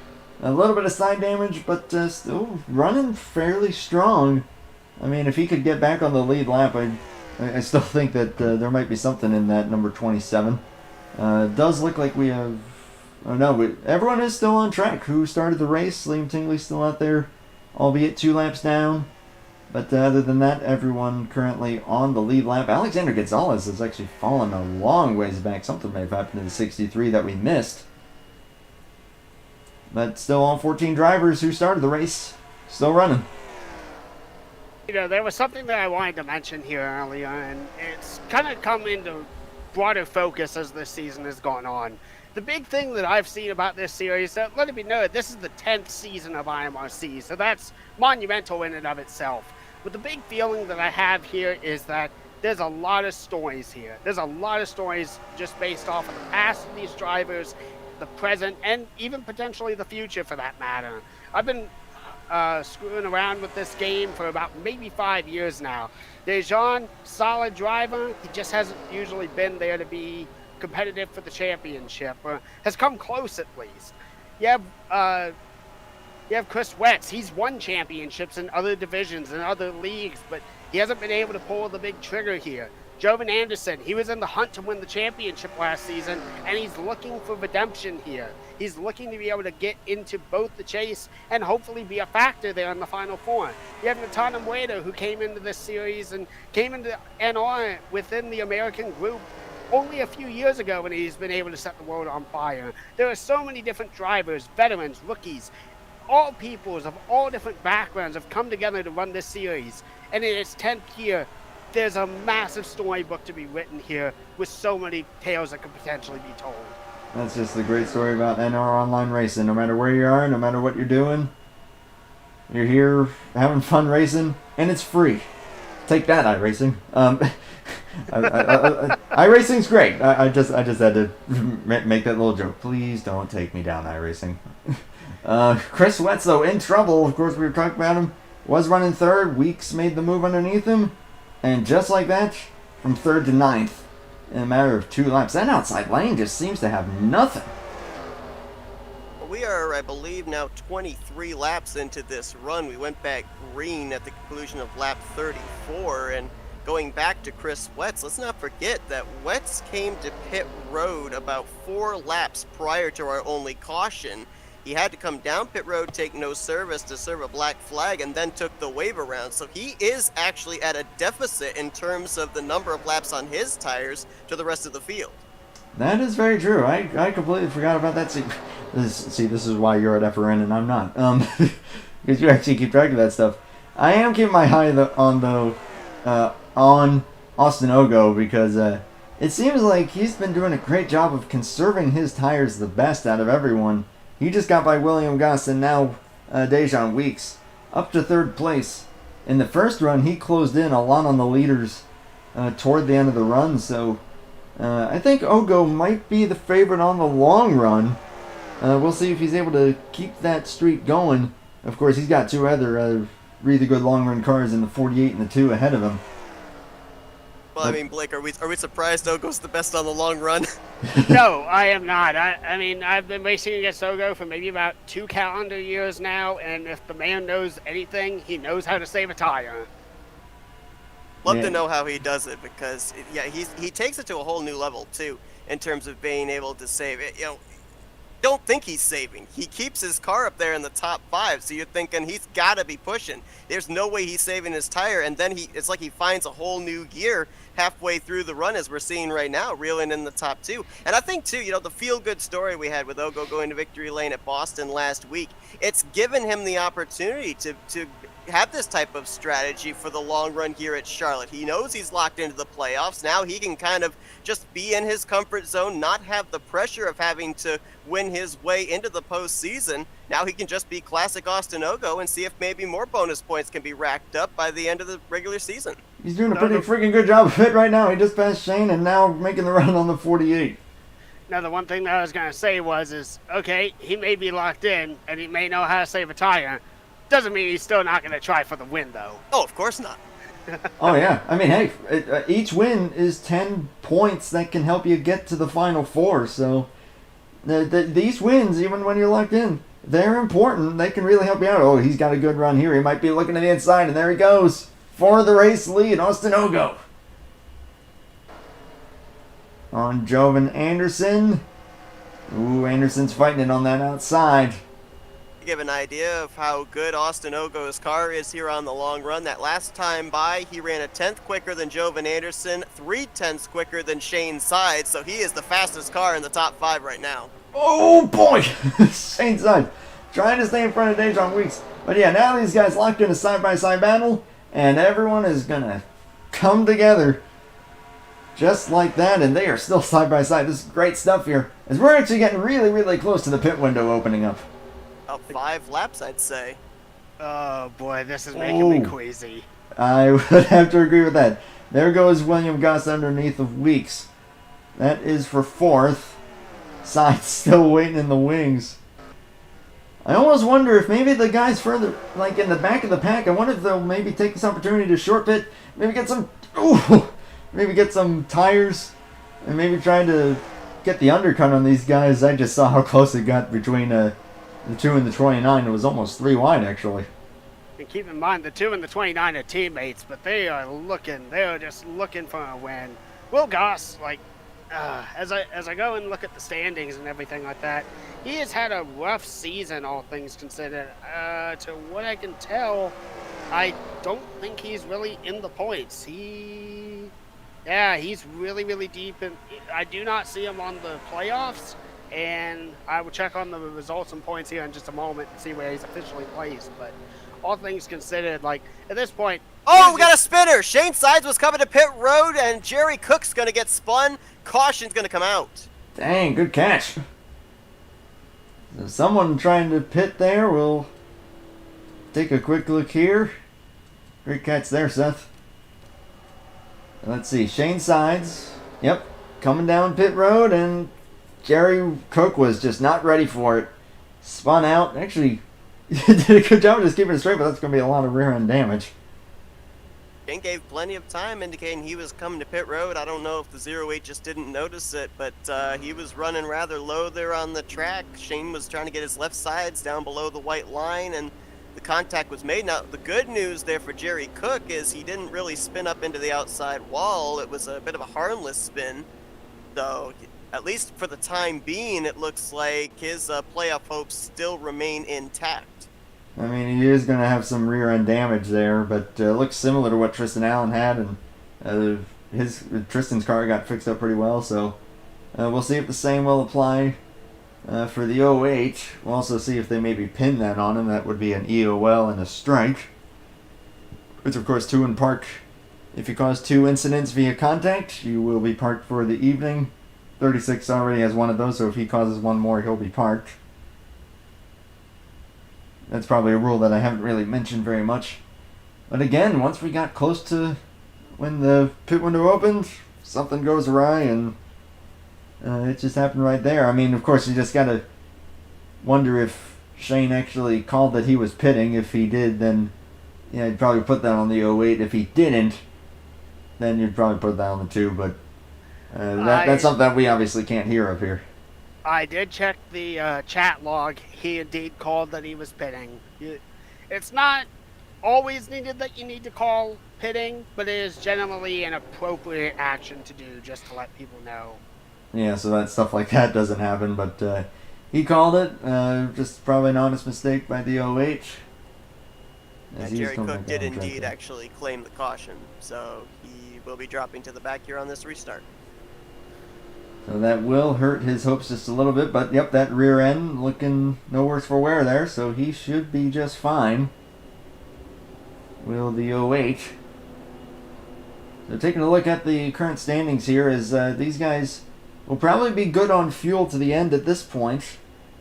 A little bit of side damage, but still running fairly strong. I mean, if he could get back on the lead lap, I still think that there might be something in that number 27. It does look like we have... Oh no, everyone is still on track. Who started the race? Liam Tingley's still out there, albeit 2 laps down. But other than that, everyone currently on the lead lap. Alexander Gonzalez has actually fallen a long ways back. Something may have happened to the 63 that we missed. But still all 14 drivers who started the race still running. You know, there was something that I wanted to mention here earlier, and it's kind of come into broader focus as this season has gone on. The big thing that I've seen about this series, let it be noted, this is the 10th season of IMRC, so that's monumental in and of itself. But the big feeling that I have here is that there's a lot of stories here. There's a lot of stories just based off of the past of these drivers, the present, and even potentially the future for that matter. I've been screwing around with this game for about maybe 5 years now. Dejan, solid driver. He just hasn't usually been there to be competitive for the championship, or has come close at least. You have Chris Wetz. He's won championships in other divisions and other leagues, but he hasn't been able to pull the big trigger here. Jovan Anderson, he was in the hunt to win the championship last season, and he's looking for redemption here. He's looking to be able to get into both the chase and hopefully be a factor there in the Final Four. You have Natana Mueda, who came into this series and came into NR within the American group only a few years ago, when he's been able to set the world on fire. There are so many different drivers, veterans, rookies, all peoples of all different backgrounds have come together to run this series. And in its 10th year, there's a massive storybook to be written here with so many tales that could potentially be told. That's just the great story about NR Online Racing. No matter where you are, no matter what you're doing, you're here having fun racing, and it's free. Take that, iRacing. iRacing's great. I just had to make that little joke. Please don't take me down, iRacing. Chris Wetz, though, in trouble. Of course, we were talking about him. Was running third. Weeks made the move underneath him. And just like that, from third to ninth in a matter of 2 laps. That outside lane just seems to have nothing. We are, I believe, now 23 laps into this run. We went back green at the conclusion of lap 34, and going back to Chris Wetz, let's not forget that Wetz came to pit road about 4 laps prior to our only caution. He had to come down pit road, take no service to serve a black flag, and then took the wave around. So he is actually at a deficit in terms of the number of laps on his tires to the rest of the field. That is very true. I completely forgot about that. This is why you're at FRN and I'm not. Because you actually keep track of that stuff. I am keeping my eye on Austin Ogo, because it seems like he's been doing a great job of conserving his tires the best out of everyone. He just got by William Goss and now Dejan Weeks up to third place. In the first run, he closed in a lot on the leaders toward the end of the run, so I think Ogo might be the favorite on the long run. We'll see if he's able to keep that streak going. Of course, he's got 2 other really good long run cars in the 48 and the 2 ahead of him. Well, I mean, Blake, are we surprised Ogo's the best on the long run? No, I am not. I mean, I've been racing against Ogo for maybe about 2 calendar years now, and if the man knows anything, he knows how to save a tire. Love to know how he does it, because he takes it to a whole new level too in terms of being able to save it. Don't think he's saving. He keeps his car up there in the top 5, so you're thinking he's got to be pushing. There's no way he's saving his tire, and then it's like he finds a whole new gear halfway through the run, as we're seeing right now, reeling in the top 2. And I think too, the feel-good story we had with Ogo going to victory lane at Boston last week, it's given him the opportunity to have this type of strategy for the long run here at Charlotte. He knows he's locked into the playoffs. Now he can kind of just be in his comfort zone, not have the pressure of having to win his way into the postseason. Now he can just be classic Austin Ogo and see if maybe more bonus points can be racked up by the end of the regular season. He's doing a pretty freaking good job of it right now. He just passed Shane and now making the run on the 48. Now, the one thing that I was going to say is, okay, he may be locked in and he may know how to save a tire. Doesn't mean he's still not going to try for the win, though. Oh, of course not. Oh, yeah. I mean, hey, each win is 10 points that can help you get to the Final Four. So these wins, even when you're locked in, they're important. They can really help you out. Oh, he's got a good run here. He might be looking to the inside, and there he goes. For the race lead, Austin Ogo. On Jovan Anderson. Ooh, Anderson's fighting it on that outside. To give an idea of how good Austin Ogo's car is here on the long run, that last time by, he ran a 10th quicker than Jovan Anderson, 3/10 quicker than Shane Side, so he is the fastest car in the top 5 right now. Oh boy! Shane Side trying to stay in front of Dejan Weeks. But yeah, now these guys locked in a side-by-side battle, and everyone is gonna come together just like that, and they are still side-by-side. This is great stuff here, as we're actually getting really, really close to the pit window opening up. About 5 laps, I'd say. Oh boy, this is making me queasy. I would have to agree with that. There goes William Goss underneath of Weeks. That is for 4th. Side still waiting in the wings. I almost wonder if maybe the guys further, like in the back of the pack, I wonder if they'll maybe take this opportunity to short pit, maybe get some, maybe get some tires, and maybe try to get the undercut on these guys. I just saw how close it got between the 2 and the 29. It was almost 3 wide, actually. And keep in mind, the 2 and the 29 are teammates, but they are just looking for a win. Will Goss, as I go and look at the standings and everything like that, he has had a rough season, all things considered. To what I can tell, I don't think he's really in the points. He's really, really deep, and I do not see him on the playoffs. And I will check on the results and points here in just a moment and see where he's officially placed. But all things considered, at this point... Oh, we got a spinner! Shane Sides was coming to pit road, and Jerry Cook's going to get spun. Caution's going to come out. Dang, good catch. So someone trying to pit there. We'll take a quick look here. Great catch there, Seth. Let's see, Shane Sides. Yep, coming down pit road, and Jerry Cook was just not ready for it. Spun out. Actually, did a good job of just keeping it straight, but that's going to be a lot of rear end damage. Shane gave plenty of time indicating he was coming to pit road. I don't know if the 08 just didn't notice it, but he was running rather low there on the track. Shane was trying to get his left sides down below the white line, and the contact was made. Now, the good news there for Jerry Cook is he didn't really spin up into the outside wall. It was a bit of a harmless spin. So, at least for the time being, it looks like his playoff hopes still remain intact. I mean, he is going to have some rear end damage there, but looks similar to what Tristan Allen had, and Tristan's car got fixed up pretty well, so we'll see if the same will apply for the 08. We'll also see if they maybe pin that on him. That would be an EOL and a strike, which of course 2 in park. If you cause 2 incidents via contact, you will be parked for the evening. 36 already has one of those, so if he causes one more, he'll be parked. That's probably a rule that I haven't really mentioned very much. But again, once we got close to when the pit window opened, something goes awry, and it just happened right there. I mean, of course, you just got to wonder if Shane actually called that he was pitting. If he did, then he'd probably put that on the 08. If he didn't, then you'd probably put that on the 2. But that's something that we obviously can't hear up here. I did check the chat log. He indeed called that he was pitting. It's not always needed that you need to call pitting, but it is generally an appropriate action to do just to let people know. Yeah, so that stuff like that doesn't happen, but he called it. Just probably an honest mistake by the 08. Jerry Cook did indeed actually claim the caution, so he will be dropping to the back here on this restart. So that will hurt his hopes just a little bit, but yep, that rear end looking no worse for wear there, so he should be just fine. Will the 08. So taking a look at the current standings here is these guys will probably be good on fuel to the end at this point,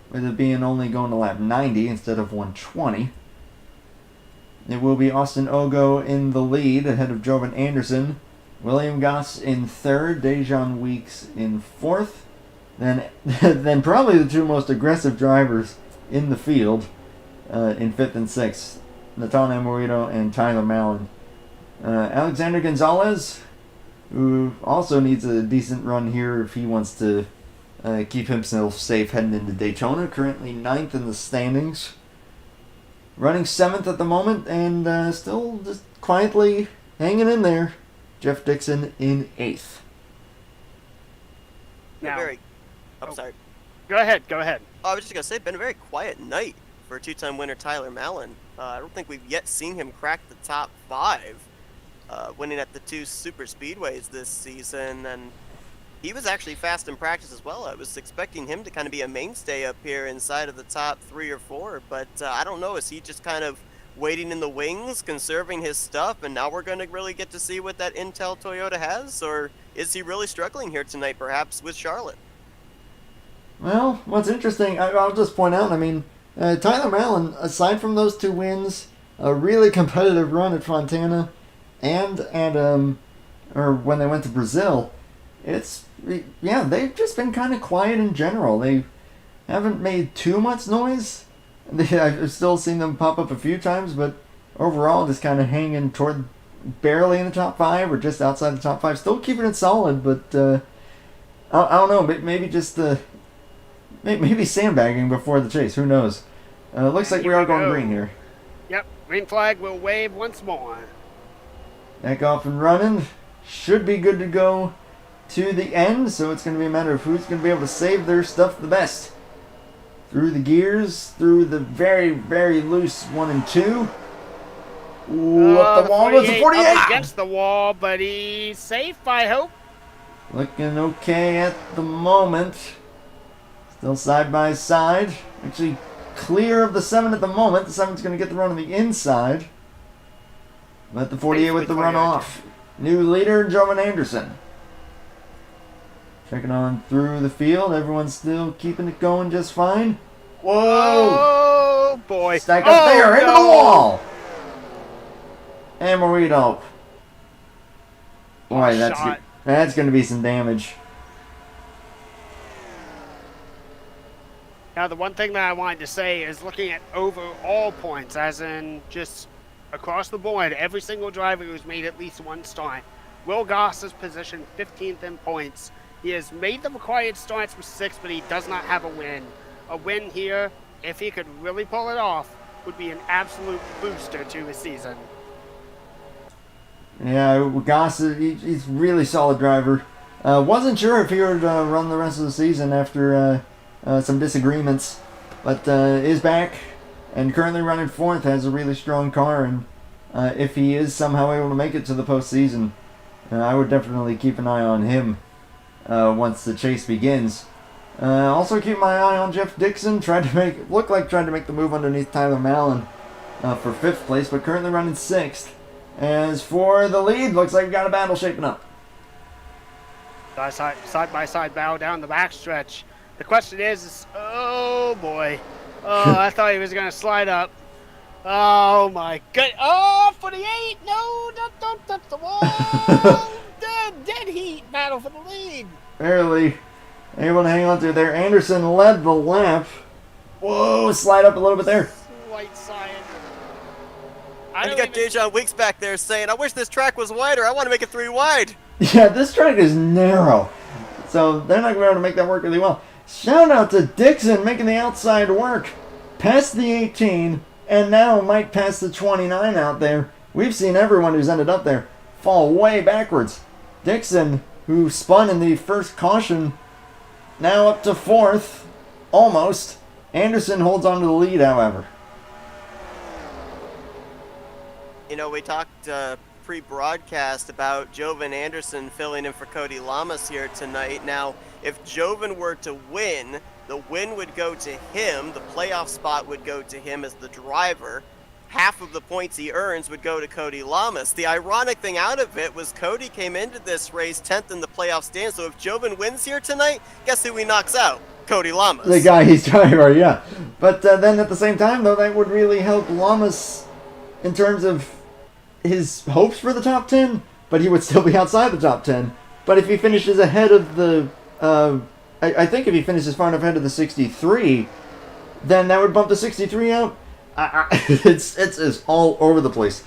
with it being only going to lap 90 instead of 120. It will be Austin Ogo in the lead ahead of Jovan Anderson. William Goss in 3rd, Dejan Weeks in 4th. Then probably the 2 most aggressive drivers in the field in 5th and 6th. Natan Amorito and Tyler Mallon. Alexander Gonzalez, who also needs a decent run here if he wants to keep himself safe heading into Daytona. Currently 9th in the standings. Running 7th at the moment and still just quietly hanging in there. Jeff Dixon in 8th. Now, I'm sorry. Go ahead. I was just going to say, been a very quiet night for 2-time winner Tyler Mallon. I don't think we've yet seen him crack the top 5, winning at the 2 super speedways this season, and he was actually fast in practice as well. I was expecting him to kind of be a mainstay up here inside of the top 3 or 4, but I don't know, is he just kind of waiting in the wings, conserving his stuff, and now we're going to really get to see what that Intel Toyota has? Or is he really struggling here tonight, perhaps, with Charlotte? Well, what's interesting, I'll just point out, I mean, Tyler Mallon, aside from those 2 wins, a really competitive run at Fontana, and at, or when they went to Brazil, they've just been kind of quiet in general. They haven't made too much noise I've still seen them pop up a few times, but overall just kind of hanging toward barely in the top 5 or just outside the top 5. Still keeping it solid, but I don't know. Maybe just maybe sandbagging before the chase. Who knows? Looks like we are going green here. Yep, green flag will wave once more. Back off and running. Should be good to go to the end, so it's going to be a matter of who's going to be able to save their stuff the best. Through the gears, through the very, very loose 1 and 2. Ooh, up the wall goes the 48! Up against the wall, but he's safe, I hope. Looking okay at the moment. Still side by side. Actually clear of the 7 at the moment. The 7's going to get the run on the inside. But the 48 with the run off. New leader, Jovan Anderson. Checking on through the field. Everyone's still keeping it going just fine. Whoa! Oh, boy. Stack up there, into the wall! And Morito. Boy, that's going to be some damage. Now, the one thing that I wanted to say is looking at overall points, as in just across the board, every single driver who's made at least one start. Will Goss is positioned 15th in points. He has made the required starts for 6, but he does not have a win. A win here, if he could really pull it off, would be an absolute booster to his season. Yeah, Goss, he's really solid driver. Wasn't sure if he would run the rest of the season after some disagreements, but is back and currently running 4th, has a really strong car, and if he is somehow able to make it to the postseason, I would definitely keep an eye on him once the chase begins. Also keep my eye on Jeff Dixon, tried to make the move underneath Tyler Mallon for 5th place, but currently running 6th. As for the lead, looks like we've got a battle shaping up. Side-by-side battle down the backstretch. The question is, oh boy. Oh, I thought he was going to slide up. Oh my god. Oh, 48. No, don't touch the wall. Dead heat battle for the lead. Barely able to hang on to there. Anderson led the lap. Whoa, slide up a little bit there. White side. And you got Dejan Weeks back there saying, I wish this track was wider. I want to make it 3 wide. Yeah, this track is narrow. So they're not going to be able to make that work really well. Shout out to Dixon making the outside work. Past the 18, and now might pass the 29 out there. We've seen everyone who's ended up there fall way backwards. Dixon, who spun in the first caution, now up to 4th. Almost. Anderson holds on to the lead, however. You know, we talked pre-broadcast about Jovan Anderson filling in for Cody Lamas here tonight. Now, if Jovan were to win, the win would go to him, the playoff spot would go to him as the driver. Half of the points he earns would go to Cody Lamas. The ironic thing out of it was Cody came into this race 10th in the playoff stand, so if Jovan wins here tonight, guess who he knocks out? Cody Lamas. The guy he's driver, yeah. But then at the same time, though, that would really help Lamas in terms of his hopes for the top 10, but he would still be outside the top 10. But if he finishes ahead of the, I think if he finishes far enough ahead of the 63, then that would bump the 63 out. It's all over the place.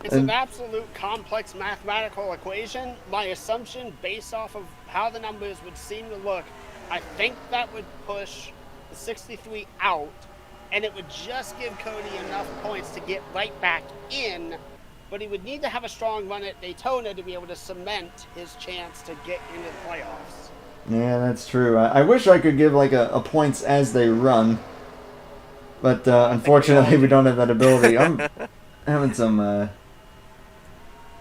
It's an absolute complex mathematical equation. My assumption, based off of how the numbers would seem to look, I think that would push the 63 out, and it would just give Cody enough points to get right back in. But he would need to have a strong run at Daytona to be able to cement his chance to get into the playoffs. Yeah, that's true. I wish I could give like a points as they run, but unfortunately we don't have that ability. I'm having some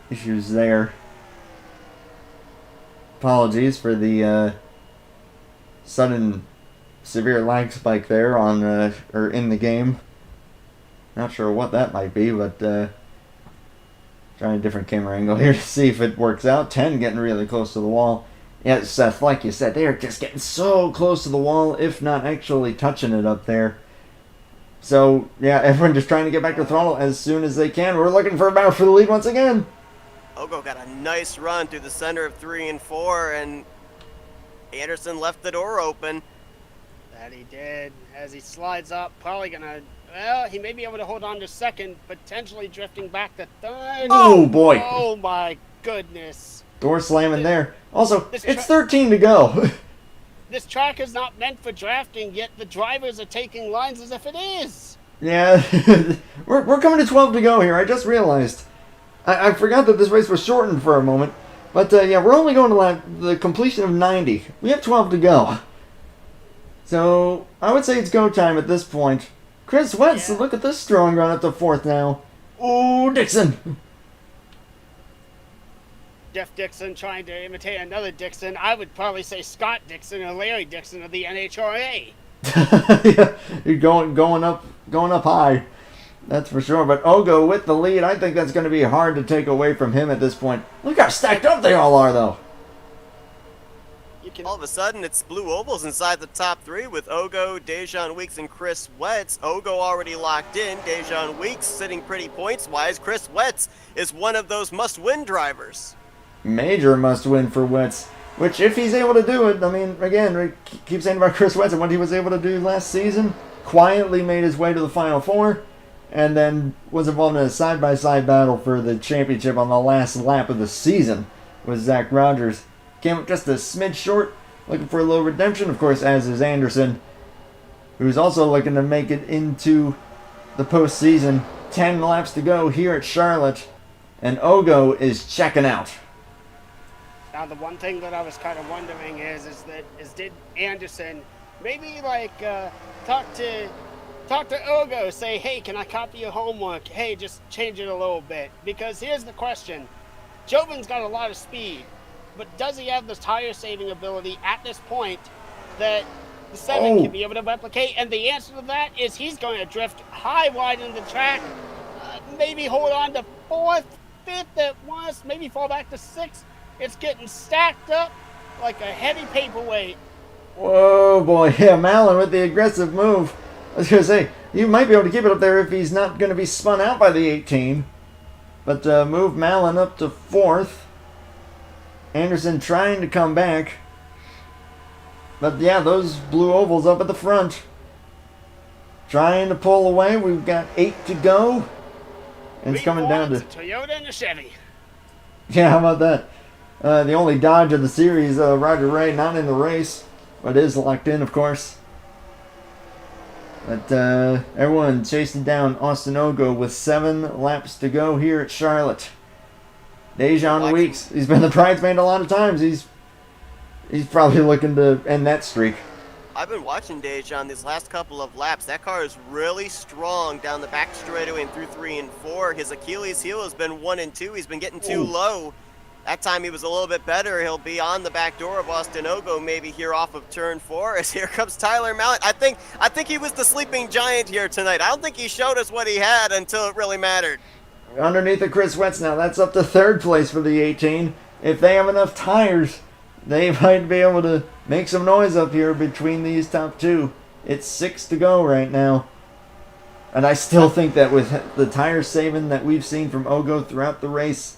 issues there. Apologies for the sudden severe lag spike there on or in the game. Not sure what that might be, but trying a different camera angle here to see if it works out. 10 getting really close to the wall. Yeah, Seth, like you said, they are just getting so close to the wall, if not actually touching it up there. So, yeah, everyone just trying to get back to throttle as soon as they can. We're looking for a battle for the lead once again. Ogo got a nice run through the center of 3 and 4, and Anderson left the door open. That he did. As he slides up, probably gonna. Well, he may be able to hold on to second, potentially drifting back to third. Oh, boy. Oh my goodness. Door slamming there. Also, This it's 13 to go. This track is not meant for drafting, yet the drivers are taking lines as if it is. Yeah, we're coming to 12 to go here. I just realized. I forgot that this race was shortened for a moment. But yeah, we're only going to the completion of 90. We have 12 to go. So I would say it's go time at this point. Chris Wentz, look at this strong run up to 4th now. Ooh, Dixon. Jeff Dixon trying to imitate another Dixon. I would probably say Scott Dixon or Larry Dixon of the NHRA. Yeah, you're going up high. That's for sure. But Ogo with the lead, I think that's going to be hard to take away from him at this point. Look how stacked up they all are, though. All of a sudden, it's blue ovals inside the top 3 with Ogo, Dejan Weeks, and Chris Wetz. Ogo already locked in. Dejan Weeks sitting pretty points-wise. Chris Wetz is one of those must-win drivers. Major must-win for Wetz. Which, if he's able to do it, I mean, again, we keep saying about Chris Wetz and what he was able to do last season. Quietly made his way to the Final Four. And then was involved in a side-by-side battle for the championship on the last lap of the season with Zach Rogers. Came up just a smidge short, looking for a little redemption, of course, as is Anderson, who's also looking to make it into the postseason. 10 laps to go here at Charlotte, and Ogo is checking out. Now, the one thing that I was kind of wondering is did Anderson maybe talk to Ogo, say, hey, can I copy your homework? Hey, just change it a little bit. Because here's the question. Jobin's got a lot of speed, but does he have the tire saving ability at this point that the 7 can be able to replicate? And the answer to that is he's going to drift high wide into the track, maybe hold on to 4th, 5th at once, maybe fall back to 6th. It's getting stacked up like a heavy paperweight. Whoa, boy. Yeah, Mallon with the aggressive move. I was going to say, you might be able to keep it up there if he's not going to be spun out by the 18. But move Mallon up to 4th. Anderson trying to come back. But yeah, those blue ovals up at the front. Trying to pull away. We've got 8 to go. And it's coming down to... a Toyota and a Chevy. Yeah, how about that? The only Dodge of the series, Roger Ray, not in the race. But is locked in, of course. But everyone chasing down Austin Ogo with 7 laps to go here at Charlotte. Dejan Weeks, he's been the bridesmaid a lot of times. He's probably looking to end that streak. I've been watching Dejan these last couple of laps. That car is really strong down the back straightaway and through 3 and 4. His Achilles heel has been 1 and 2. He's been getting too low. That time he was a little bit better. He'll be on the back door of Austin Ogo maybe here off of turn 4 as here comes Tyler Mallett. I think he was the sleeping giant here tonight. I don't think he showed us what he had until it really mattered. Underneath the Chris Wentz now, that's up to 3rd place for the 18. If they have enough tires, they might be able to make some noise up here between these top 2. It's 6 to go right now. And I still think that with the tire saving that we've seen from Ogo throughout the race,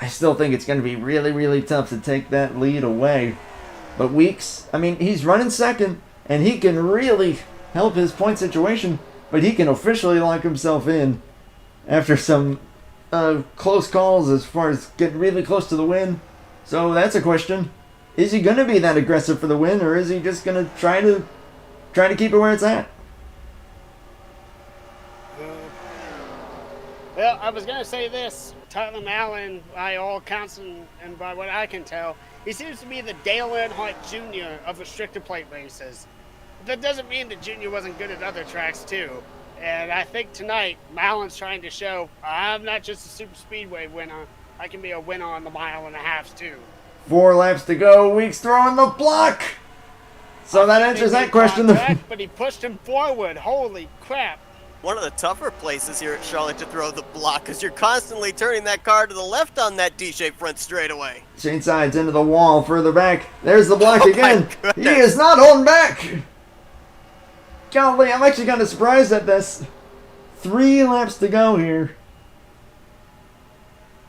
I still think it's going to be really, really tough to take that lead away. But Weeks, I mean, he's running 2nd, and he can really help his point situation, but he can officially lock himself in after some close calls as far as getting really close to the win. So that's a question. Is he going to be that aggressive for the win, or is he just going to try to keep it where it's at? Well, I was going to say this. Tyler Mallon, by all counts and by what I can tell, he seems to be the Dale Earnhardt Jr. of restrictor plate races. That doesn't mean that Jr. wasn't good at other tracks, too. And I think tonight, Mallon's trying to show, I'm not just a super speedway winner. I can be a winner on the 1.5 miles, too. 4 laps to go. Weeks throwing the block. So that answers that question. But he pushed him forward. Holy crap. One of the tougher places here at Charlotte to throw the block because you're constantly turning that car to the left on that D-shaped front straightaway. Shane sides into the wall further back. There's the block again. He is not holding back. Golly, I'm actually kind of surprised at this. 3 laps to go here.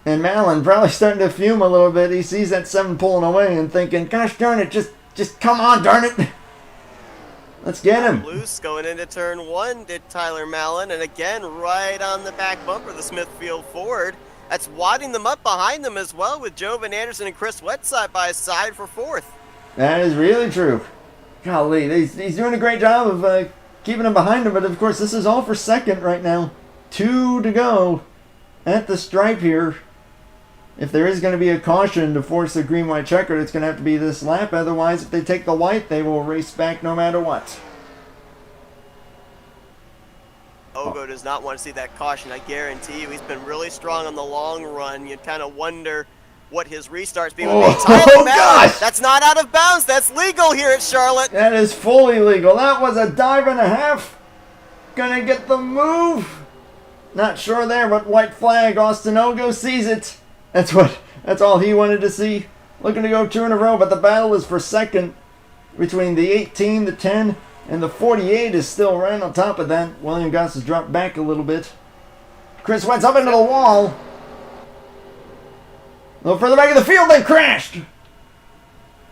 And Mallon probably starting to fume a little bit. He sees that 7 pulling away and thinking, gosh darn it, just come on, darn it. Let's get him. Loose going into turn 1 did Tyler Mallon, and again right on the back bumper, the Smithfield Ford. That's wadding them up behind them as well, with Jovan Anderson and Chris Wett side by side for 4th. That is really true. Golly, he's doing a great job of keeping him behind him, but of course this is all for 2nd right now. 2 to go at the stripe here. If there is going to be a caution to force a green-white checkered, it's going to have to be this lap. Otherwise, if they take the white, they will race back no matter what. Ogo does not want to see that caution, I guarantee you. He's been really strong on the long run. You kind of wonder what his restarts be. Oh, gosh! That's not out of bounds. That's legal here at Charlotte. That is fully legal. That was a dive and a half. Gonna get the move. Not sure there, but white flag. Austin Ogo sees it. That's all he wanted to see. Looking to go 2 in a row, but the battle is for 2nd between the 18, the 10, and the 48 is still right on top of that. William Goss has dropped back a little bit. Chris Wett's up into the wall. A little further back in the field, they crashed.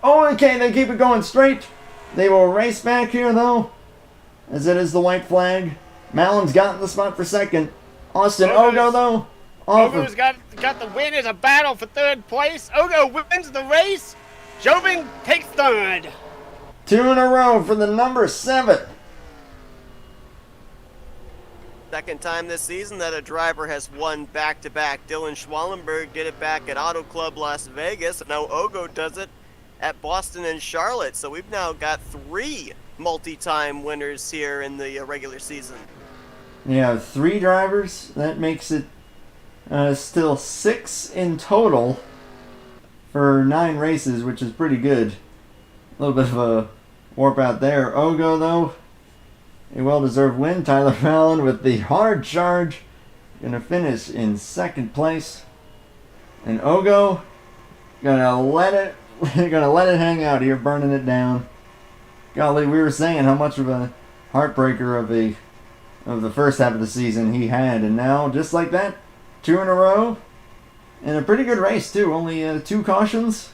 Oh, okay, they keep it going straight. They will race back here, though, as it is the white flag. Mallon's got the spot for 2nd. Austin Ogo, though. Ogo's got the win as a battle for 3rd place. Ogo wins the race. Jovan takes 3rd. 2 in a row for the number 7. Second time this season that a driver has won back-to-back. Dylan Schwallenberg did it back at Auto Club Las Vegas, and now Ogo does it at Boston and Charlotte. So we've now got 3 multi-time winners here in the regular season. Yeah, 3 drivers. That makes it still 6 in total for 9 races, which is pretty good. A little bit of a warp out there. Ogo, though, a well-deserved win. Tyler Mallon with the hard charge. Going to finish in 2nd place. And Ogo gonna let it hang out here, burning it down. Golly, we were saying how much of a heartbreaker of the first half of the season he had, and now just like that, 2 in a row, and a pretty good race too. Only 2 cautions.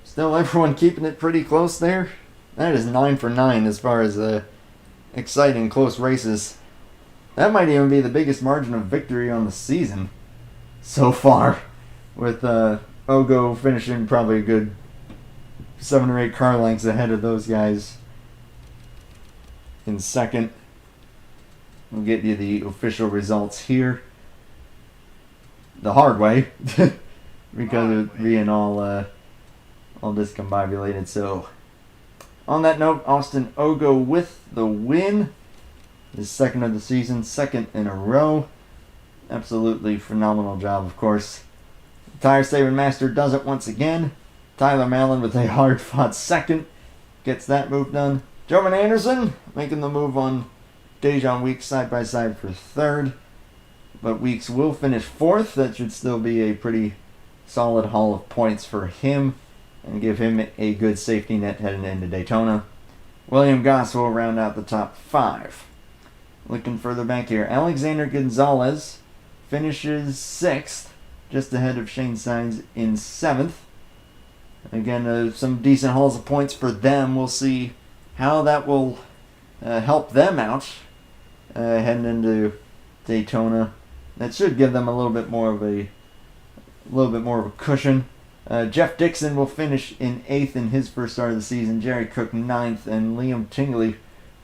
Still, everyone keeping it pretty close there. That is 9 for 9 as far as exciting close races. That might even be the biggest margin of victory on the season so far, with Ogo finishing probably a good 7 or 8 car lengths ahead of those guys in 2nd. We'll get you the official results here the hard way because of it being all discombobulated. So on that note, Austin Ogo with the win. His 2nd of the season, 2nd in a row. Absolutely phenomenal job, of course. Tire Saving Master does it once again. Tyler Mallon with a hard-fought 2nd gets that move done. Jovan Anderson making the move on Dejan Weeks side-by-side for 3rd. But Weeks will finish 4th. That should still be a pretty solid haul of points for him and give him a good safety net heading into Daytona. William Goss will round out the top 5. Looking further back here, Alexander Gonzalez finishes 6th, just ahead of Shane Sainz in 7th. Again, some decent hauls of points for them. We'll see how that will help them out heading into Daytona. That should give them a little bit more of a cushion. Jeff Dixon will finish in 8th in his first start of the season. Jerry Cook 9th, and Liam Tingley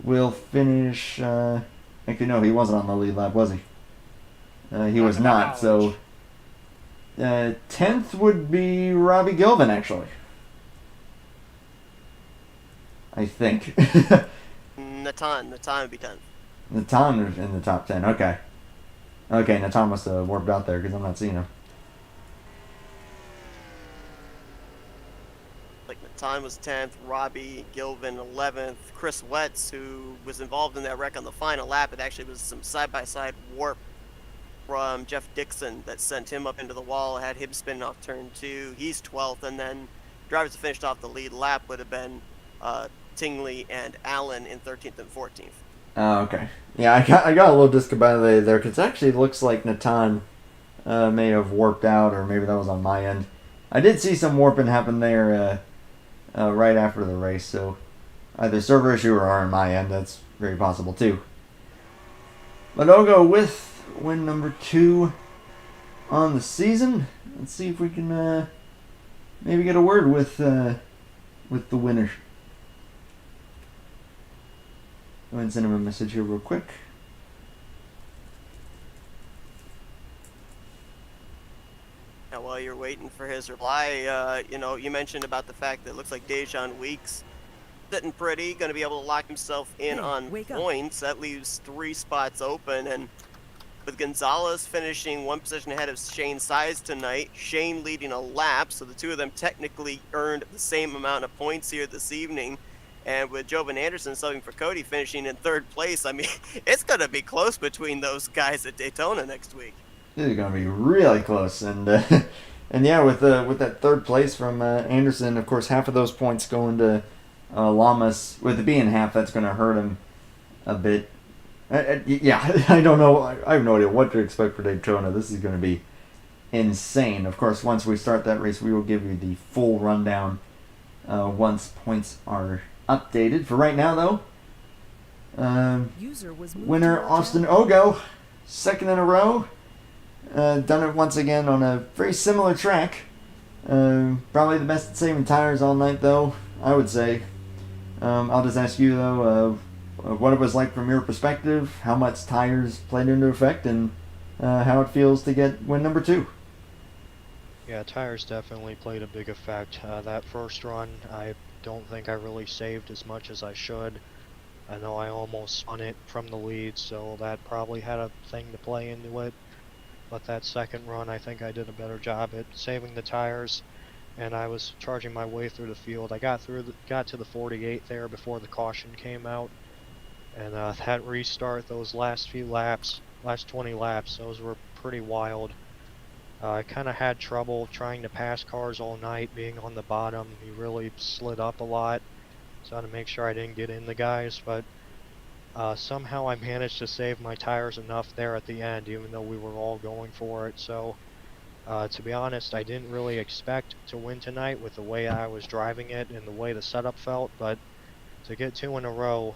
will finish. Actually, no, he wasn't on the lead lap, was he? He was not. So 10th would be Robbie Gilvin, actually. I think. Natan would be 10th. Natan in the top 10. Okay. Natan must have warped out there because I'm not seeing him. Like Natan was 10th, Robbie Gilvin 11th, Chris Wetz, who was involved in that wreck on the final lap. It actually was some side-by-side warp from Jeff Dixon that sent him up into the wall, had him spinning off turn 2. He's 12th, and then drivers that finished off the lead lap would have been Tingley and Allen in 13th and 14th. Oh, okay. Yeah, I got a little discombobulated there because it actually looks like Natan may have warped out, or maybe that was on my end. I did see some warping happen there right after the race, so either server issue or on my end. That's very possible too. But I'll go with win number 2 on the season. Let's see if we can maybe get a word with the winner. Go ahead and send him a message here real quick. Now, while you're waiting for his reply, you mentioned about the fact that it looks like Dejan Weeks sitting pretty, going to be able to lock himself in on points. That leaves 3 spots open, and with Gonzalez finishing 1 position ahead of Shane Size tonight, Shane leading a lap, so the two of them technically earned the same amount of points here this evening. And with Jovan Anderson subbing for Cody finishing in 3rd place, I mean, it's going to be close between those guys at Daytona next week. This is going to be really close, and and yeah, with that 3rd place from Anderson, of course, half of those points going to Lamas. With it being half, that's going to hurt him a bit. Yeah, I don't know. I have no idea what to expect for Daytona. This is going to be insane. Of course, once we start that race, we will give you the full rundown once points are updated. For right now, though, winner Austin Ogo, 2nd in a row. Done it once again on a very similar track. Probably the best at saving tires all night, though, I would say. I'll just ask you, though, what it was like from your perspective, how much tires played into effect, and how it feels to get win number 2. Yeah, tires definitely played a big effect. That first run, I don't think I really saved as much as I should. I know I almost spun it from the lead, so that probably had a thing to play into it. But that second run, I think I did a better job at saving the tires, and I was charging my way through the field. I got to the 48 there before the caution came out, and that restart, those last few laps, last 20 laps, those were pretty wild. I kind of had trouble trying to pass cars all night, being on the bottom. He really slid up a lot, so I had to make sure I didn't get in the guys, but somehow I managed to save my tires enough there at the end, even though we were all going for it. So to be honest, I didn't really expect to win tonight with the way I was driving it and the way the setup felt, but to get 2 in a row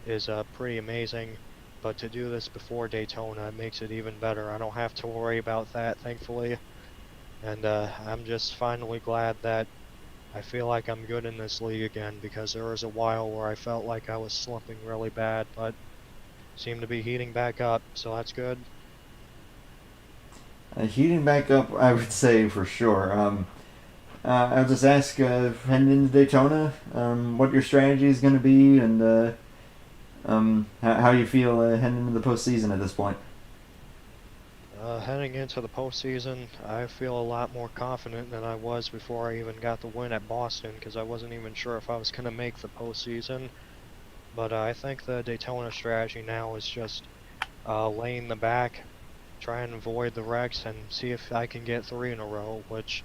is pretty amazing. But to do this before Daytona, it makes it even better. I don't have to worry about that, thankfully. And I'm just finally glad that I feel like I'm good in this league again, because there was a while where I felt like I was slumping really bad, but seem to be heating back up, so that's good. Heating back up, I would say, for sure. I'll just ask, heading into Daytona, what your strategy is going to be, and how you feel heading into the postseason at this point. Heading into the postseason, I feel a lot more confident than I was before I even got the win at Boston, because I wasn't even sure if I was going to make the postseason. But I think the Daytona strategy now is just lay in the back, try and avoid the wrecks, and see if I can get 3 in a row, which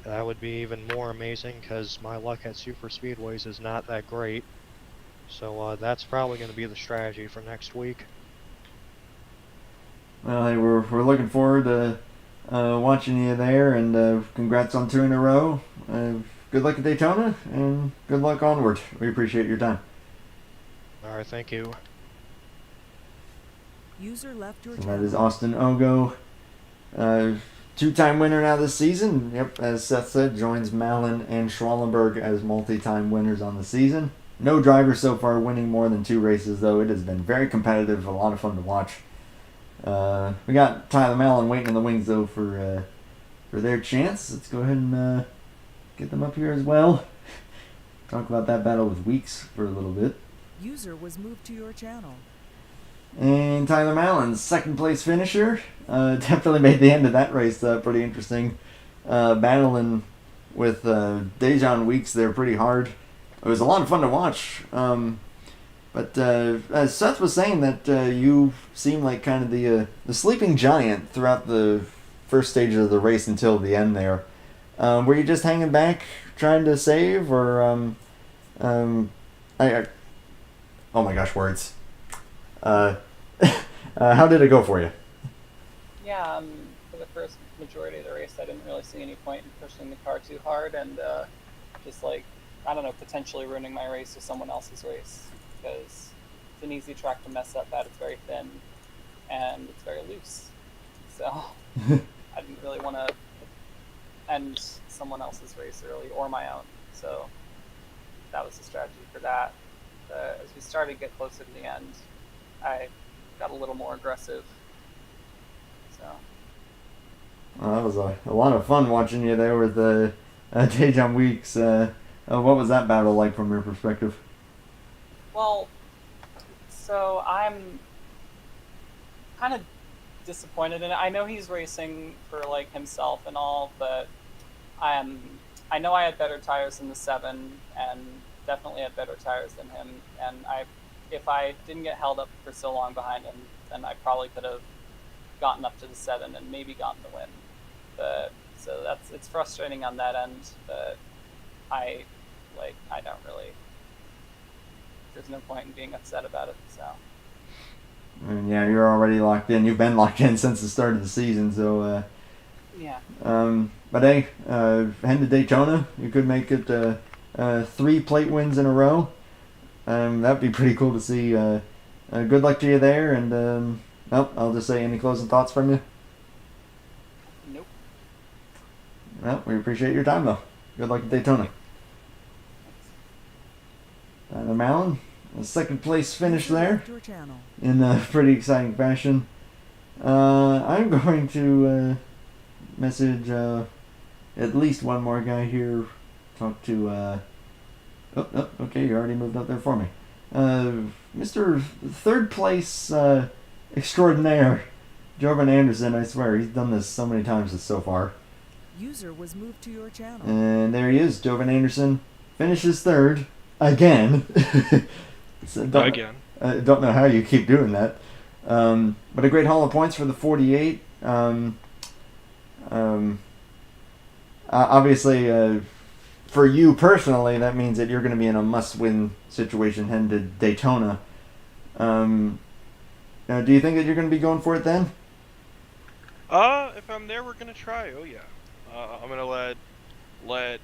that would be even more amazing, because my luck at super speedways is not that great. So that's probably going to be the strategy for next week. Well, hey, we're looking forward to watching you there, and congrats on 2 in a row. Good luck at Daytona, and good luck onward. We appreciate your time. All right, thank you. User left your So that is Austin Ogo, 2-time winner now this season. Yep, as Seth said, joins Malin and Schwallenberg as multi-time winners on the season. No driver so far winning more than 2 races, though. It has been very competitive, a lot of fun to watch. We got Tyler Malin waiting in the wings, though, for their chance. Let's go ahead and get them up here as well. Talk about that battle with Weeks for a little bit. User was moved to your channel. And Tyler Malin's 2nd place finisher. Definitely made the end of that race pretty interesting. Battling with Dejan Weeks there pretty hard. It was a lot of fun to watch. But as Seth was saying, that you seem like kind of the sleeping giant throughout the first stages of the race until the end there. Were you just hanging back trying to save, or oh my gosh, words. How did it go for you? Yeah, for the first majority of the race, I didn't really see any point in pushing the car too hard, and just like I don't know, potentially ruining my race or someone else's race, because it's an easy track to mess up at. It's very thin and it's very loose. So I didn't really want to end someone else's race early or my own. So that was the strategy for that. As we started to get closer to the end, I got a little more aggressive. So. Well, that was a lot of fun watching you there with Dejan Weeks. What was that battle like from your perspective? Well, so I'm kind of disappointed in it. I know he's racing for like himself and all, but I know I had better tires than the 7, and definitely had better tires than him. And if I didn't get held up for so long behind him, then I probably could have gotten up to the 7 and maybe gotten the win. But so it's frustrating on that end. But I don't really. There's no point in being upset about it. So. And yeah, you're already locked in. You've been locked in since the start of the season. So. Yeah. But hey, heading to Daytona, you could make it 3 plate wins in a row. That'd be pretty cool to see. Good luck to you there, and I'll just say, any closing thoughts from you? Nope. Well, we appreciate your time though. Good luck at Daytona. Malin, a second place finish User there left your channel. in a pretty exciting fashion. I'm going to message at least one more guy here. Talk to. Okay, you already moved up there for me. Mr. Third Place Extraordinaire, Jovan Anderson. I swear, he's done this so many times so far. User was moved to your channel. And there he is, Jovan Anderson. Finishes third. Again. Again. Don't know how you keep doing that. But a great haul of points for the 48. Obviously, for you personally, that means that you're going to be in a must-win situation heading to Daytona. Do you think that you're going to be going for it then? If I'm there, we're gonna try. Oh yeah. I'm gonna let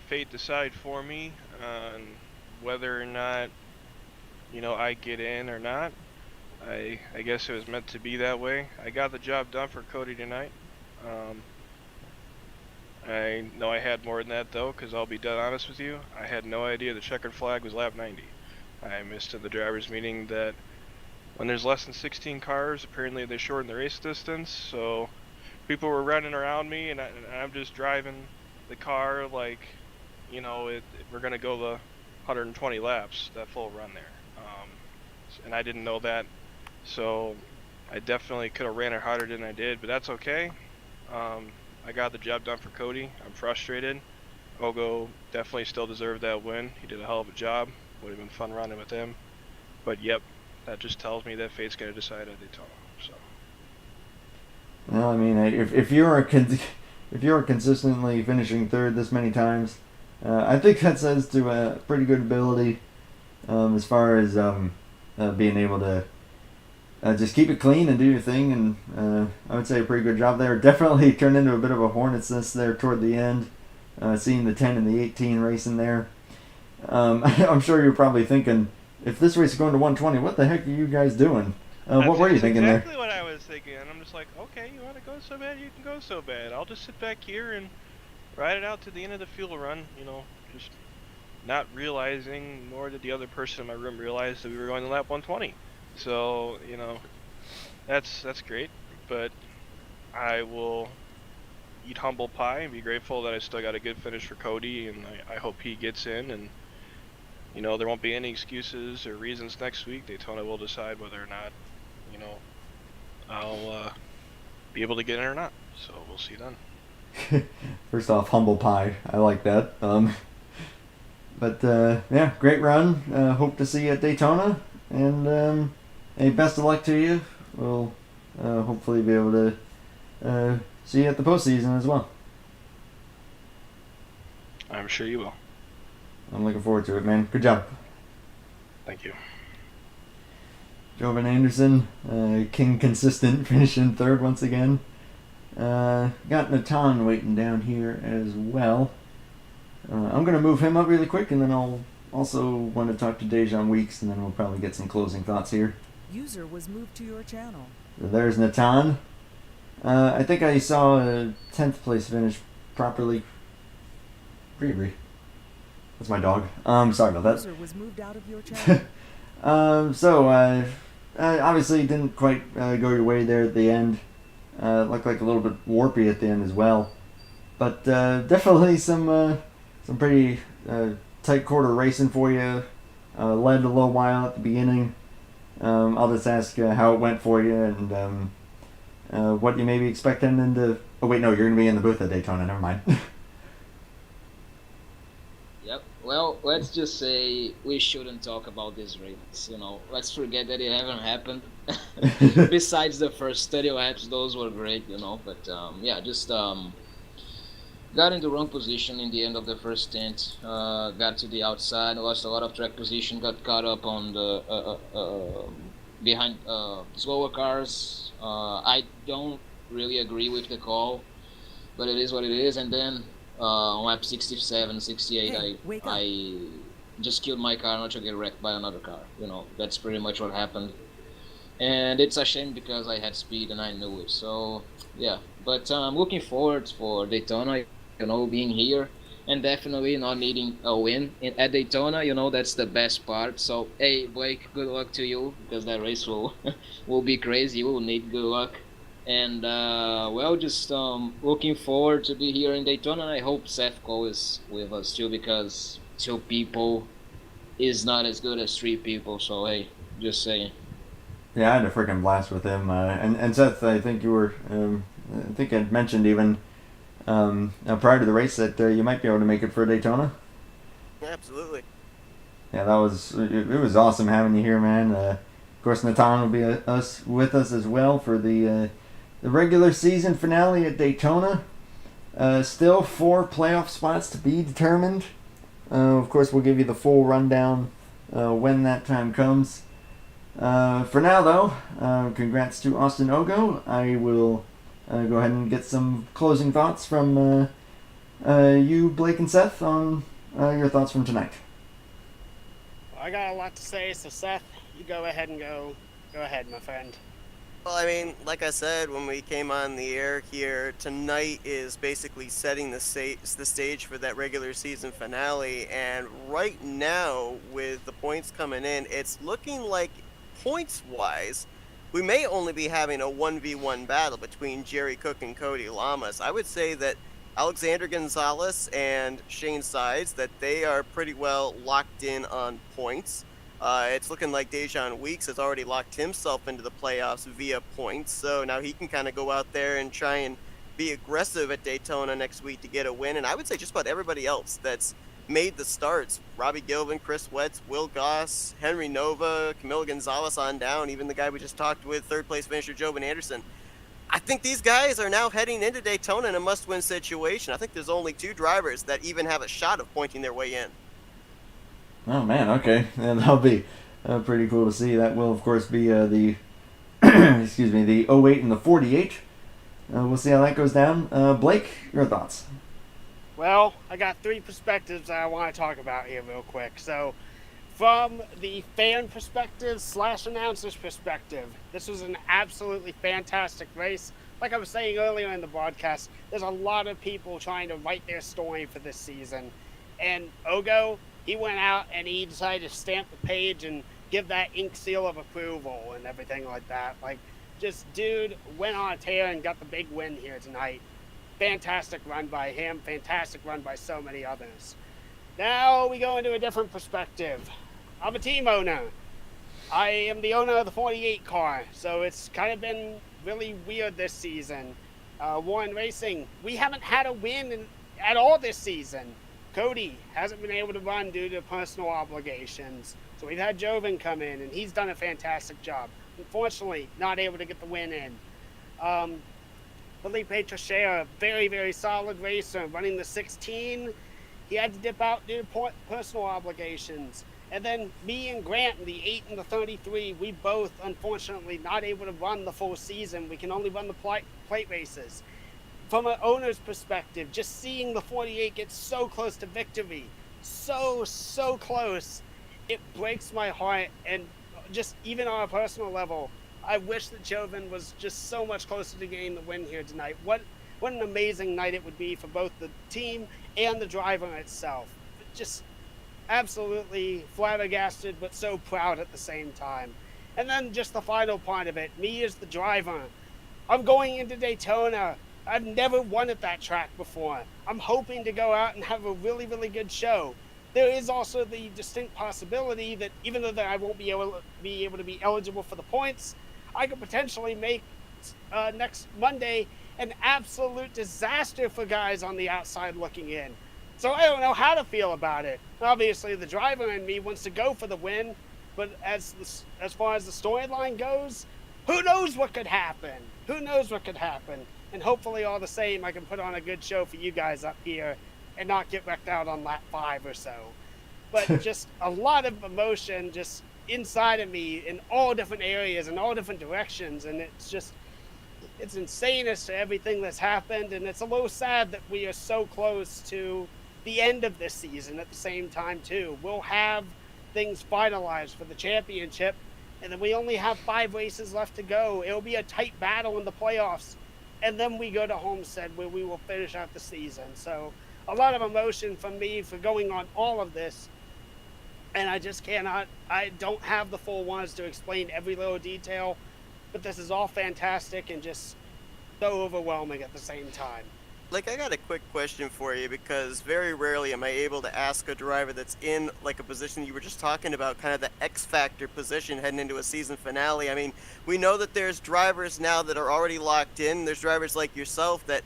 fate decide for me on whether or not, I get in or not. I guess it was meant to be that way. I got the job done for Cody tonight. I know I had more than that though, because I'll be dead honest with you, I had no idea the checkered flag was lap 90. I missed in the driver's meeting that when there's less than 16 cars, apparently they shorten the race distance, so people were running around me, and I'm just driving the car like, we're going to go the 120 laps, that full run there. And I didn't know that, so I definitely could have ran it harder than I did, but that's okay. I got the job done for Cody. I'm frustrated. Ogo definitely still deserved that win. He did a hell of a job. Would have been fun running with him. But yep, that just tells me that fate's going to decide at Daytona. So. Well, I mean, if you're consistently finishing third this many times, I think that says to a pretty good ability as far as being able to just keep it clean and do your thing, and I would say a pretty good job there. Definitely turned into a bit of a hornet's nest there toward the end, seeing the 10 and the 18 racing there. I'm sure you're probably thinking, if this race is going to 120, what the heck are you guys doing? What were you thinking there? That's exactly what I was thinking. I'm just like, okay, you want to go so bad, you can go so bad. I'll just sit back here and ride it out to the end of the fuel run, just not realizing, nor did the other person in my room realize that we were going to lap 120. So, that's great, but I will eat humble pie and be grateful that I still got a good finish for Cody, and I hope he gets in, and, there won't be any excuses or reasons next week. Daytona will decide whether or not, I'll be able to get in or not, so we'll see then. First off, humble pie. I like that. But yeah, great run. Hope to see you at Daytona, and hey, best of luck to you. We'll hopefully be able to see you at the postseason as well. I'm sure you will. I'm looking forward to it, man. Good job. Thank you. Jovan Anderson, King Consistent, finishing third once again. Got Natan waiting down here as well. I'm going to move him up really quick, and then I'll also want to talk to Dejan Weeks, and then we'll probably get some closing thoughts here. User was moved to your channel. There's Natan. I think I saw a 10th place finish properly. Bree. That's my dog. Sorry about that. User was moved out of your channel. Obviously didn't quite go your way there at the end. Looked like a little bit warpy at the end as well. But definitely some pretty tight quarter racing for you. Led a little while at the beginning. I'll just ask how it went for you and what you maybe expect heading into... Oh wait, no, you're going to be in the booth at Daytona, never mind. Yep. Well, let's just say we shouldn't talk about this race. Let's forget that it haven't happened. Besides the first 30 laps, those were great, But got in the wrong position in the end of the first stint. Got to the outside, lost a lot of track position, got caught up on the behind slower cars. I don't really agree with the call, but it is what it is. And then on lap 67, 68, Hey, wake up. I just killed my car not to get wrecked by another car. That's pretty much what happened. And it's a shame because I had speed and I knew it. So yeah, but I'm looking forward for Daytona, being here and definitely not needing a win at Daytona. That's the best part. So hey, Blake, good luck to you because that race will be crazy. We'll need good luck. And just looking forward to be here in Daytona. And I hope Seth Cole is with us too, because 2 people is not as good as 3 people. So hey, just saying. Yeah, I had a freaking blast with him. And Seth, I think you were... I think I'd mentioned even prior to the race that you might be able to make it for Daytona. Absolutely. Yeah, it was awesome having you here, man. Of course, Natan will be with us as well for the regular season finale at Daytona. Still 4 playoff spots to be determined. Of course, we'll give you the full rundown when that time comes. For now, though, congrats to Austin Ogo. I will go ahead and get some closing thoughts from you, Blake and Seth, on your thoughts from tonight. Well, I got a lot to say, so Seth, you go ahead and go ahead, my friend. Well, I mean, like I said when we came on the air here, tonight is basically setting the stage for that regular season finale. And right now, with the points coming in, it's looking like points-wise, we may only be having a 1v1 battle between Jerry Cook and Cody Lamas. I would say that Alexander Gonzalez and Shane Sides, that they are pretty well locked in on points. It's looking like Dejan Weeks has already locked himself into the playoffs via points, so now he can kind of go out there and try and be aggressive at Daytona next week to get a win. And I would say just about everybody else that's made the starts, Robbie Gilvin, Chris Wetz, Will Goss, Henry Nova, Camilo Gonzalez on down, even the guy we just talked with, 3rd place finisher Jobin Anderson. I think these guys are now heading into Daytona in a must-win situation. I think there's only 2 drivers that even have a shot of pointing their way in. Oh man, okay, and that'll be pretty cool to see. That will, of course, be the the 08 and the 48. We'll see how that goes down. Blake, your thoughts? Well, I got 3 perspectives that I want to talk about here real quick. So, from the fan perspective / announcer's perspective, this was an absolutely fantastic race. Like I was saying earlier in the broadcast, there's a lot of people trying to write their story for this season. And Ogo, he went out and he decided to stamp the page and give that ink seal of approval and everything like that. Like, just dude went on a tear and got the big win here tonight. Fantastic run by him. Fantastic run by so many others. Now we go into a different perspective. I'm a team owner. I am the owner of the 48 car, so it's kind of been really weird this season. Warren Racing, we haven't had a win at all this season. Cody hasn't been able to run due to personal obligations. So we've had Joven come in, and he's done a fantastic job. Unfortunately, not able to get the win in. Felipe Teixeira, very, very solid racer, running the 16. He had to dip out due to personal obligations. And then me and Grant in the 8 and the 33, we both, unfortunately, not able to run the full season. We can only run the plate races. from an owner's perspective, just seeing the 48 get so close to victory, so close, it breaks my heart. And just even on a personal level, I wish that Joven was just so much closer to getting the win here tonight. What an amazing night it would be for both the team and the driver itself. Just absolutely flabbergasted, but so proud at the same time. And then just the final part of it, me as the driver, I'm going into Daytona. I've never won at that track before. I'm hoping to go out and have a really good show. There is also the distinct possibility that even though that I won't be able to be eligible for the points, I could potentially make next Monday an absolute disaster for guys on the outside looking in. So I don't know how to feel about it. Obviously, the driver in me wants to go for the win, but as far as the storyline goes, who knows what could happen? Who knows what could happen? And hopefully, all the same, I can put on a good show for you guys up here and not get wrecked out on lap 5 or so. But just a lot of emotion just inside of me in all different areas and all different directions, and it's insane as to everything that's happened, and it's a little sad that we are so close to the end of this season at the same time too. We'll have things finalized for the championship, and then we only have 5 races left to go. It'll be a tight battle in the playoffs, and then we go to Homestead where we will finish out the season. So a lot of emotion from me for going on all of this, and I just cannot, I don't have the full words to explain every little detail, but this is all fantastic and just so overwhelming at the same time. Like, I got a quick question for you, because very rarely am I able to ask a driver that's in, like, a position you were just talking about, kind of the X-Factor position heading into a season finale. I mean, we know that there's drivers now that are already locked in. There's drivers like yourself that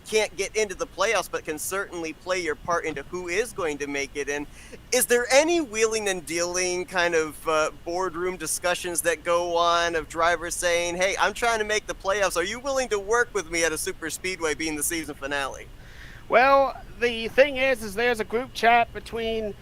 can't get into the playoffs, but can certainly play your part into who is going to make it in. Is there any wheeling and dealing kind of boardroom discussions that go on of drivers saying, hey, I'm trying to make the playoffs. Are you willing to work with me at a super speedway being the season finale? Well, the thing is there's a group chat between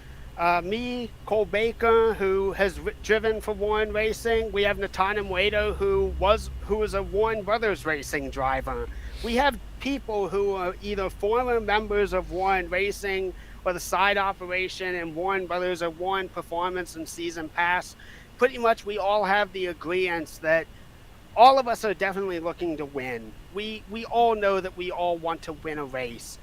me, Cole Baker, who has driven for Warren Racing. We have Natana Muedo, who was a Warren Brothers Racing driver. We have people who are either former members of Warren Racing or the side operation and Warren Brothers or Warren Performance and Season Pass. Pretty much we all have the agreement that all of us are definitely looking to win. We all know that we all want to win a race.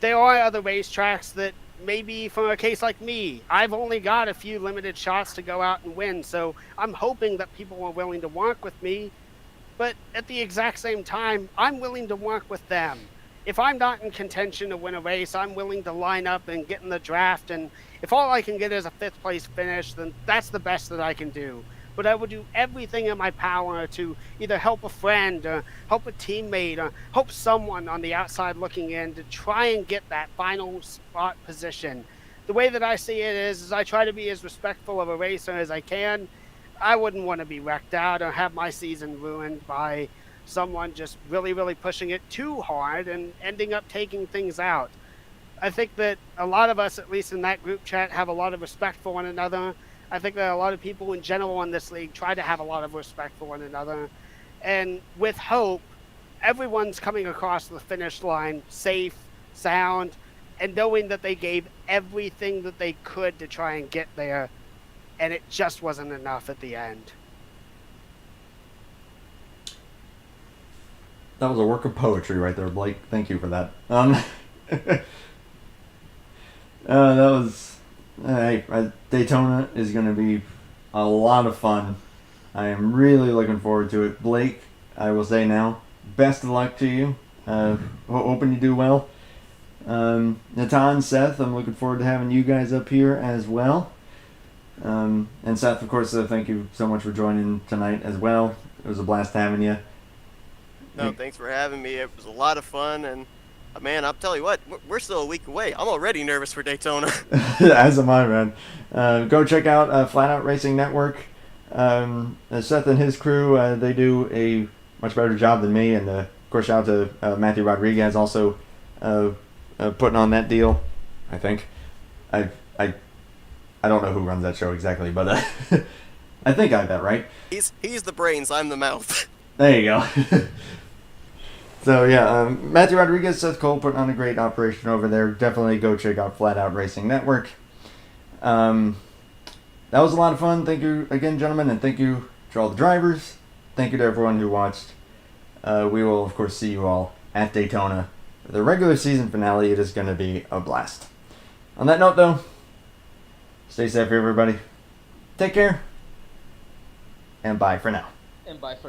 There are other racetracks that maybe for a case like me, I've only got a few limited shots to go out and win, so I'm hoping that people are willing to work with me. But at the exact same time, I'm willing to work with them. If I'm not in contention to win a race, I'm willing to line up and get in the draft. And if all I can get is a 5th place finish, then that's the best that I can do. But I will do everything in my power to either help a friend or help a teammate or help someone on the outside looking in to try and get that final spot position. The way that I see it is I try to be as respectful of a racer as I can. I wouldn't want to be wrecked out or have my season ruined by someone just really pushing it too hard and ending up taking things out. I think that a lot of us, at least in that group chat, have a lot of respect for one another. I think that a lot of people in general in this league try to have a lot of respect for one another. And with hope, everyone's coming across the finish line safe, sound, and knowing that they gave everything that they could to try and get there. And it just wasn't enough at the end. That was a work of poetry right there, Blake. Thank you for that. That was... Daytona is going to be a lot of fun. I am really looking forward to it. Blake, I will say now, best of luck to you. Hoping you do well. Natan, Seth, I'm looking forward to having you guys up here as well. And Seth, of course, thank you so much for joining tonight as well. It was a blast having you. No, thanks for having me. It was a lot of fun, and man, I'll tell you what, we're still a week away. I'm already nervous for Daytona. As am I, man. Go check out Flat Out Racing Network. Seth and his crew, they do a much better job than me, and of course, shout out to Matthew Rodriguez also putting on that deal. I think I don't know who runs that show exactly, but I think I got that right. He's the brains, I'm the mouth. There you go. So yeah, Matthew Rodriguez, Seth Cole put on a great operation over there. Definitely go check out Flat Out Racing Network. That was a lot of fun. Thank you again, gentlemen, and thank you to all the drivers. Thank you to everyone who watched. We will, of course, see you all at Daytona. The regular season finale, it is going to be a blast. On that note, though, stay safe, everybody. Take care, and bye for now. And bye for now.